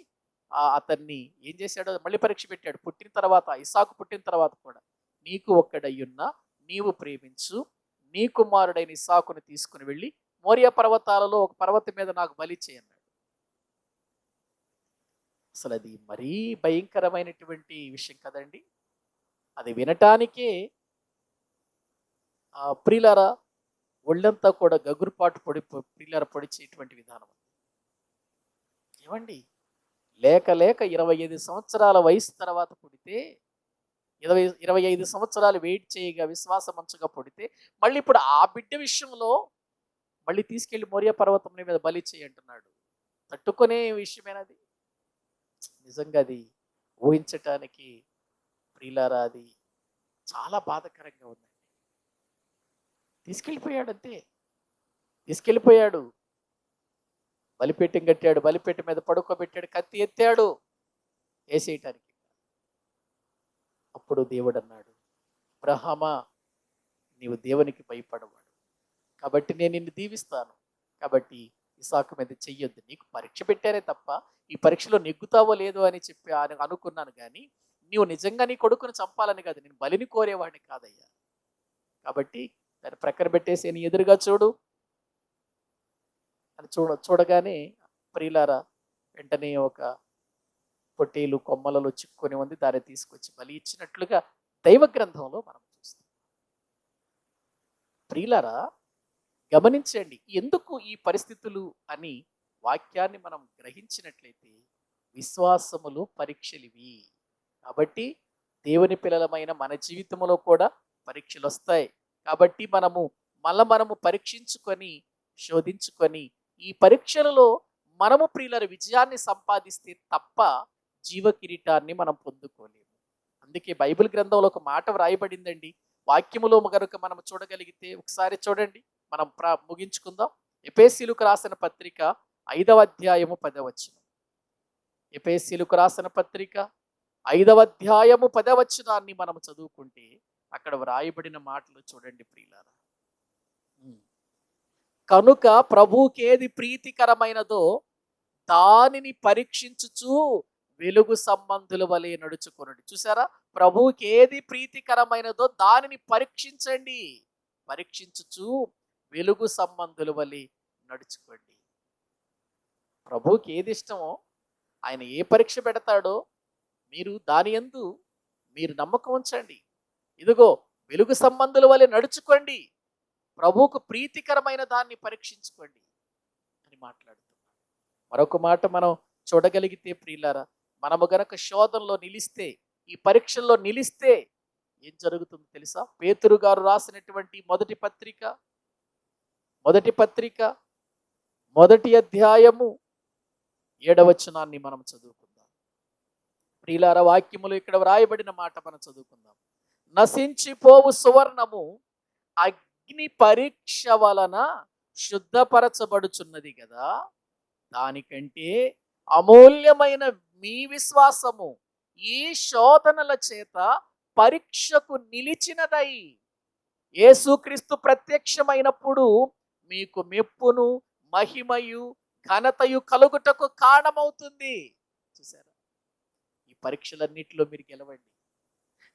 అతన్ని ఏం చేశాడో మళ్ళీ పరీక్ష పెట్టాడు. పుట్టిన తర్వాత, ఇస్సాకు పుట్టిన తర్వాత కూడా, నీకు ఒక్కడయ్యున్నా నీవు ప్రేమించు, నీ కుమారుడైన ఇస్సాకును తీసుకుని వెళ్ళి మోరియా పర్వతాలలో ఒక పర్వతం మీద నాకు బలి చేయన్నాడు. అసలు అది మరీ భయంకరమైనటువంటి విషయం కదండి. అది వినటానికే ప్రియులారా ఒళ్ళంతా కూడా గగురుపాటు పొడిచేటువంటి విధానం. ఏమండి, లేక 25 సంవత్సరాల వయసు తర్వాత పుడితే 25 సంవత్సరాలు వెయిట్ చేయగా విశ్వాసం మంచగా పుడితే మళ్ళీ ఇప్పుడు ఆ బిడ్డ విషయంలో మళ్ళీ తీసుకెళ్లి మోరియా పర్వతం మీద బలి చేయి అంటున్నాడు. తట్టుకునే విషయమేనది. నిజంగా అది ఊహించటానికి ప్రియులారా అది చాలా బాధాకరంగా ఉందండి. తీసుకెళ్ళిపోయాడు అంతే. తీసుకెళ్ళిపోయాడు. బలిపీఠం కట్టాడు, బలిపీఠం మీద పడుకోబెట్టాడు, కత్తి ఎత్తాడు వేసేయటానికి. అప్పుడు దేవుడు అన్నాడు, అబ్రహామా, నీవు దేవునికి భయపడవాడు కాబట్టి నేను నిన్ను దీవిస్తాను. కాబట్టి ఇసాకు మీద చెయ్యొద్దు. నీకు పరీక్ష పెట్టారే తప్ప ఈ పరీక్షలో నెగ్గుతావో లేదో అని చెప్పి అనుకున్నాను, కానీ నీవు నిజంగా నీ కొడుకును చంపాలని కాదు, నేను బలిని కోరేవాడిని కాదయ్యా. కాబట్టి దాన్ని ప్రక్కన పెట్టేసి నీ ఎదురుగా చూడు అని చూడగానే ప్రియులారా వెంటనే ఒక పొట్టేలు కొమ్మలలో చిక్కుని ఉంది, దాన్ని తీసుకొచ్చి బలి ఇచ్చినట్లుగా దైవ గ్రంథంలో మనం చూస్తాం. ప్రియులారా గమనించండి, ఎందుకు ఈ పరిస్థితులు అని వాక్యాన్ని మనం గ్రహించినట్లయితే విశ్వాసములు పరీక్షలివి. కాబట్టి దేవుని పిల్లలమైన మన జీవితంలో కూడా పరీక్షలు వస్తాయి. కాబట్టి మనము పరీక్షించుకొని శోధించుకొని ఈ పరీక్షలలో మనము ప్రియుల విజయాన్ని సంపాదిస్తే తప్ప జీవ కిరీటాన్ని మనం పొందుకోలేము. అందుకే బైబిల్ గ్రంథంలో ఒక మాట వ్రాయబడిందండి. వాక్యములో కనుక మనం చూడగలిగితే ఒకసారి చూడండి, మనం ముగించుకుందాం. ఎఫెసీయులకు రాసిన పత్రిక 5వ అధ్యాయము 10వ వచనం. ఎఫెసీయులకు రాసిన పత్రిక 5వ అధ్యాయము 10వ వచనాన్ని మనం చదువుకుంటే అక్కడ వ్రాయబడిన మాటలు చూడండి ప్రియులారా. కనుక ప్రభువుకేది ప్రీతికరమైనదో దానిని పరీక్షించుచు వెలుగు సంబంధుల వలె నడుచుకొనండి. చూసారా, ప్రభువుకి ఏది ప్రీతికరమైనదో దానిని పరీక్షించండి, పరీక్షించుచు వెలుగు సంబంధుల వలె నడుచుకోండి. ప్రభువుకి ఏది ఇష్టమో, ఆయన ఏ పరీక్ష పెడతాడో మీరు దాని యందు మీరు నమ్మకం ఉంచండి. ఇదిగో వెలుగు సంబంధుల వలె నడుచుకోండి, ప్రభువుకు ప్రీతికరమైన దాన్ని పరీక్షించుకోండి అని మాట్లాడుతున్నాడు. మరొక మాట మనం చూడగలిగితే ప్రియులారా, మనము గనక శోధనలో నిలిస్తే, ఈ పరీక్షల్లో నిలిస్తే ఏం జరుగుతుందో తెలుసా? పేతురు గారు రాసినటువంటి మొదటి పత్రిక 1వ అధ్యాయము 7వ వచనాన్ని మనం చదువుకుందాం. ప్రియులారా, వాక్యములు ఇక్కడ వ్రాయబడిన మాట మనం చదువుకుందాం. నశించిపోవు సువర్ణము అగ్ని పరీక్ష వలన శుద్ధపరచబడుచున్నది కదా, దానికంటే అమూల్యమైన మీ విశ్వాసము ఈ శోధనల చేత పరీక్షకు నిలిచినదై యేసుక్రీస్తు ప్రత్యక్షమైనప్పుడు మీకు మెప్పును మహిమయు ఘనతయు కలుగుటకు కారణమవుతుంది. చూసారా, ఈ పరీక్షలన్నిటిలో మీరు గెలవండి.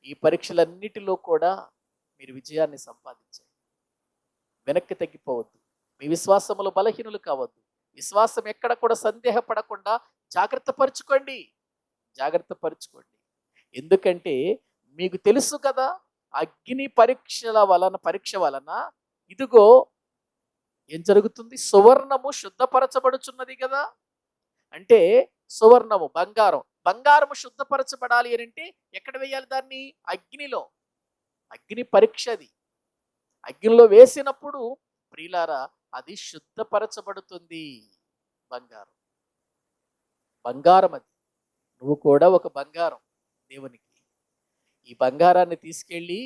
ఈ పరీక్షలన్నిటిలో కూడా మీరు విజయాన్ని సంపాదించండి. వెనక్కి తగ్గిపోవద్దు. మీ విశ్వాసములో బలహీనులు కావద్దు. విశ్వాసం ఎక్కడ కూడా సందేహపడకుండా జాగ్రత్త పరుచుకోండి. ఎందుకంటే మీకు తెలుసు కదా, అగ్ని పరీక్ష వలన ఇదిగో ఏం జరుగుతుంది? సువర్ణము శుద్ధపరచబడుచున్నది కదా. అంటే సువర్ణము బంగారము శుద్ధపరచబడాలి అని అంటే ఎక్కడ వేయాలి దాన్ని? అగ్నిలో. అగ్ని పరీక్ష అది. అగ్నిలో వేసినప్పుడు ప్రియులారా అది శుద్ధపరచబడుతుంది. బంగారం అది. నువ్వు కూడా ఒక బంగారం దేవునికి. ఈ బంగారాన్ని తీసుకెళ్ళి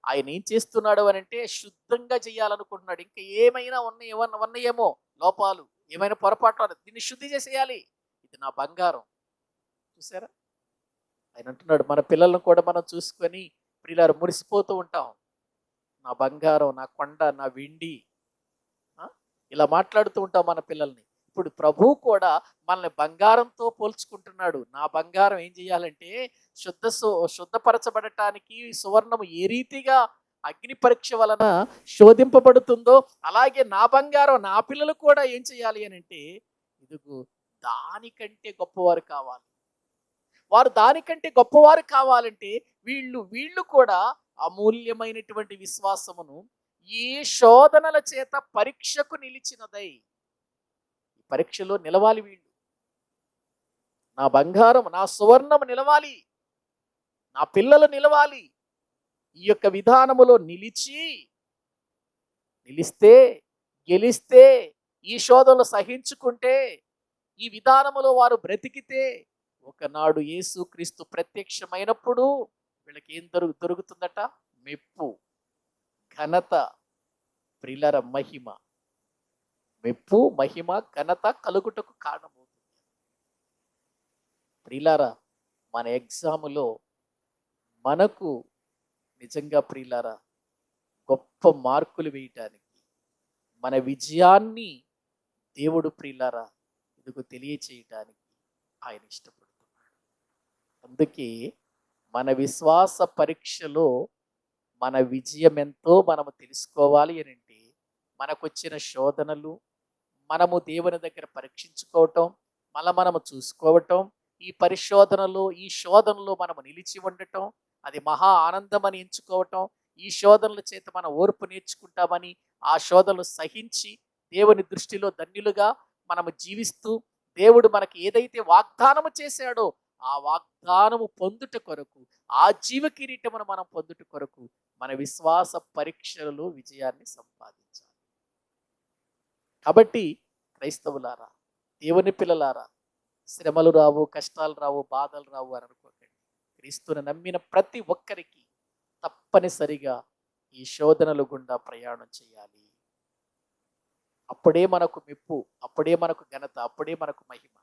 ఆయన ఏం చేస్తున్నాడు అని అంటే శుద్ధంగా చేయాలనుకుంటున్నాడు. ఇంకా ఏమైనా ఉన్నాయేమో లోపాలు, ఏమైనా పొరపాటు, దీన్ని శుద్ధి చేసేయాలి. ఇది నా బంగారం. చూసారా, ఆయన అంటున్నాడు, మన పిల్లలను కూడా మనం చూసుకొని ప్రియులారా మురిసిపోతూ ఉంటాం. నా బంగారం, నా కొండ, నా వెండి, ఇలా మాట్లాడుతూ ఉంటాం మన పిల్లల్ని. ఇప్పుడు ప్రభువు కూడా మనల్ని బంగారంతో పోల్చుకుంటున్నాడు. నా బంగారం ఏం చేయాలంటే శుద్ధపరచబడటానికి సువర్ణము ఏ రీతిగా అగ్ని పరీక్ష వలన శోధింపబడుతుందో అలాగే నా బంగారం, నా పిల్లలు కూడా ఏం చేయాలి అని అంటే ఇదిగో దానికంటే గొప్పవారు కావాలి. వారు దానికంటే గొప్పవారు కావాలంటే వీళ్ళు కూడా అమూల్యమైనటువంటి విశ్వాసమును ఈ శోధనల చేత పరీక్షకు నిలిచినదై, ఈ పరీక్షలో నిలవాలి. వీళ్ళు నా బంగారం, నా సువర్ణము నిలవాలి. నా పిల్లలు నిలవాలి. ఈ యొక్క విధానములో నిలిస్తే, గెలిస్తే, ఈ శోధనలు సహించుకుంటే, ఈ విధానములో వారు బ్రతికితే, ఒకనాడు యేసుక్రీస్తు ప్రత్యక్షమైనప్పుడు వీళ్ళకి ఏం దొరుకుతుందట? మెప్పు, ఘనత, ప్రియులారా మహిమ. మెప్పు, మహిమ, ఘనత కలుగుటకు కారణమవుతుంది. ప్రియులారా, మన ఎగ్జాములో మనకు నిజంగా ప్రియులారా గొప్ప మార్కులు వేయటానికి, మన విజయాన్ని దేవుడు ప్రియులారా ఇదిగో తెలియచేయటానికి ఆయన ఇష్టపడుతున్నాడు. అందుకే మన విశ్వాస పరీక్షలో మన విజయం ఎంతో మనము తెలుసుకోవాలి అని అంటే, మనకొచ్చిన శోధనలు మనము దేవుని దగ్గర పరీక్షించుకోవటం, మనము చూసుకోవటం, ఈ పరిశోధనలో ఈ శోధనలో మనము నిలిచి ఉండటం, అది మహా ఆనందం అని ఎంచుకోవటం, ఈ శోధనల చేత మనం ఓర్పు నేర్చుకుంటామని ఆ శోధనలు సహించి దేవుని దృష్టిలో ధన్యులుగా మనము జీవిస్తూ, దేవుడు మనకి ఏదైతే వాగ్దానము చేశాడో ఆ వాగ్దానము పొందుట కొరకు, ఆ జీవ కిరీటమును మనం పొందుట కొరకు మన విశ్వాస పరీక్షలలో విజయాన్ని సంపాదించాలి. కాబట్టి క్రైస్తవులారా, దేవుని పిల్లలారా, శ్రమలు రావు, కష్టాలు రావు, బాధలు రావు అని అనుకోకండి. క్రీస్తుని నమ్మిన ప్రతి ఒక్కరికి తప్పనిసరిగా ఈ శోధనలు గుండా ప్రయాణం చేయాలి. అప్పుడే మనకు మెప్పు, అప్పుడే మనకు ఘనత, అప్పుడే మనకు మహిమ,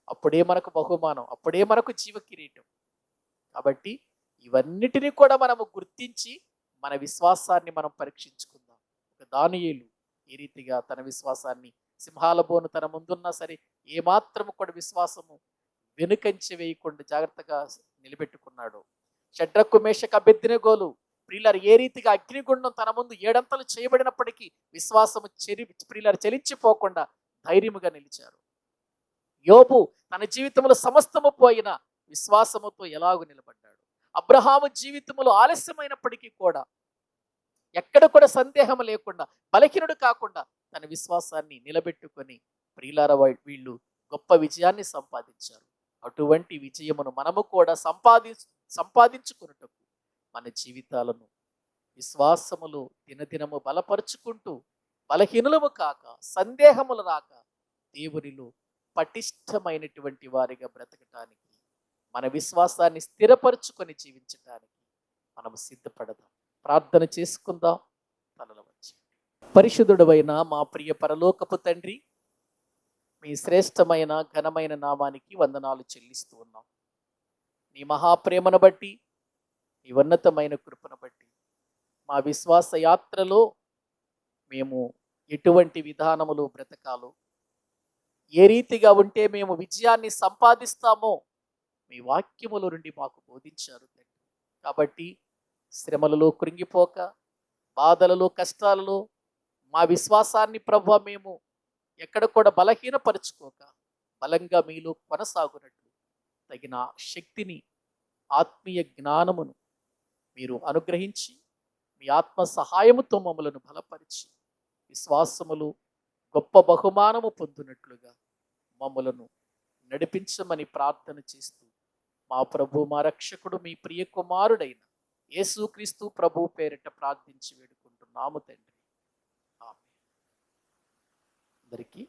అప్పుడే మనకు బహుమానం, అప్పుడే మనకు జీవ కిరీటం. కాబట్టి ఇవన్నిటినీ కూడా మనము గుర్తించి మన విశ్వాసాన్ని మనం పరీక్షించుకుందాం. ఒక దానియేలు ఈ రీతిగా తన విశ్వాసాన్ని సింహాల బోను తన ముందున్నా సరే ఏమాత్రము కూడా విశ్వాసము వెనుకంచె వేయకుండా జాగ్రత్తగా నిలబెట్టుకున్నాడు. షడ్రకు, మేషకు, అబేద్నెగోలు ప్రియులారు ఏ రీతిగా అగ్నిగుండం తన ముందు 7 అంతలు చేయబడినప్పటికీ విశ్వాసము ప్రియులారు చలించిపోకుండా ధైర్యముగా నిలిచారు. యోబు తన జీవితంలో సమస్తము పోయిన విశ్వాసముతో ఎలాగూ నిలబడ్డాడు. అబ్రహాము జీవితంలో ఆలస్యమైనప్పటికీ కూడా ఎక్కడ కూడా సందేహం లేకుండా, బలహీనుడు కాకుండా తన విశ్వాసాన్ని నిలబెట్టుకొని ప్రియులార వీళ్ళు గొప్ప విజయాన్ని సంపాదించారు. అటువంటి విజయమును మనము కూడా సంపాదించుకున్నటకు మన జీవితాలను విశ్వాసములో దినదినము బలపరుచుకుంటూ, బలహీనులము కాక, సందేహములు రాక, దేవునిలో పటిష్టమైనటువంటి వారిగా బ్రతకటానికి, మన విశ్వాసాన్ని స్థిరపరుచుకొని జీవించటానికి మనము సిద్ధపడదాం. ప్రార్థన చేసుకుందాం. తలలు వంచి. పరిశుద్ధుడవైన మా ప్రియ పరలోకపు తండ్రి, మీ శ్రేష్టమైన ఘనమైన నామానికి వందనాలు చెల్లిస్తూ ఉన్నాం. నీ మహాప్రేమను బట్టి, నీ ఉన్నతమైన కృపను బట్టి మా విశ్వాస యాత్రలో మేము ఎటువంటి విధానములు బ్రతకాలో, ఏ రీతిగా ఉంటే మేము విజయాన్ని సంపాదిస్తామో మీ వాక్యముల నుండి మాకు బోధించారు తండ్రి. కాబట్టి శ్రమలలో కృంగిపోక, బాధలలో, కష్టాలలో మా విశ్వాసాన్ని ప్రభువా మేము ఎక్కడ కూడా బలహీనపరుచుకోక, బలంగా మీలో కొనసాగునట్లు తగిన శక్తిని, ఆత్మీయ జ్ఞానమును మీరు అనుగ్రహించి, మీ ఆత్మ సహాయముతో మమ్మలను బలపరిచి, విశ్వాసములు గొప్ప బహుమానము పొందునట్లుగా మమ్మలను నడిపించమని ప్రార్థన చేస్తూ, మా ప్రభు, మా రక్షకుడు, మీ ప్రియ కుమారుడైన యేసుక్రీస్తు ప్రభు పేరిట ప్రార్థించి వేడుకుంటున్నాము తండ్రి. ఆమేన్. అందరికీ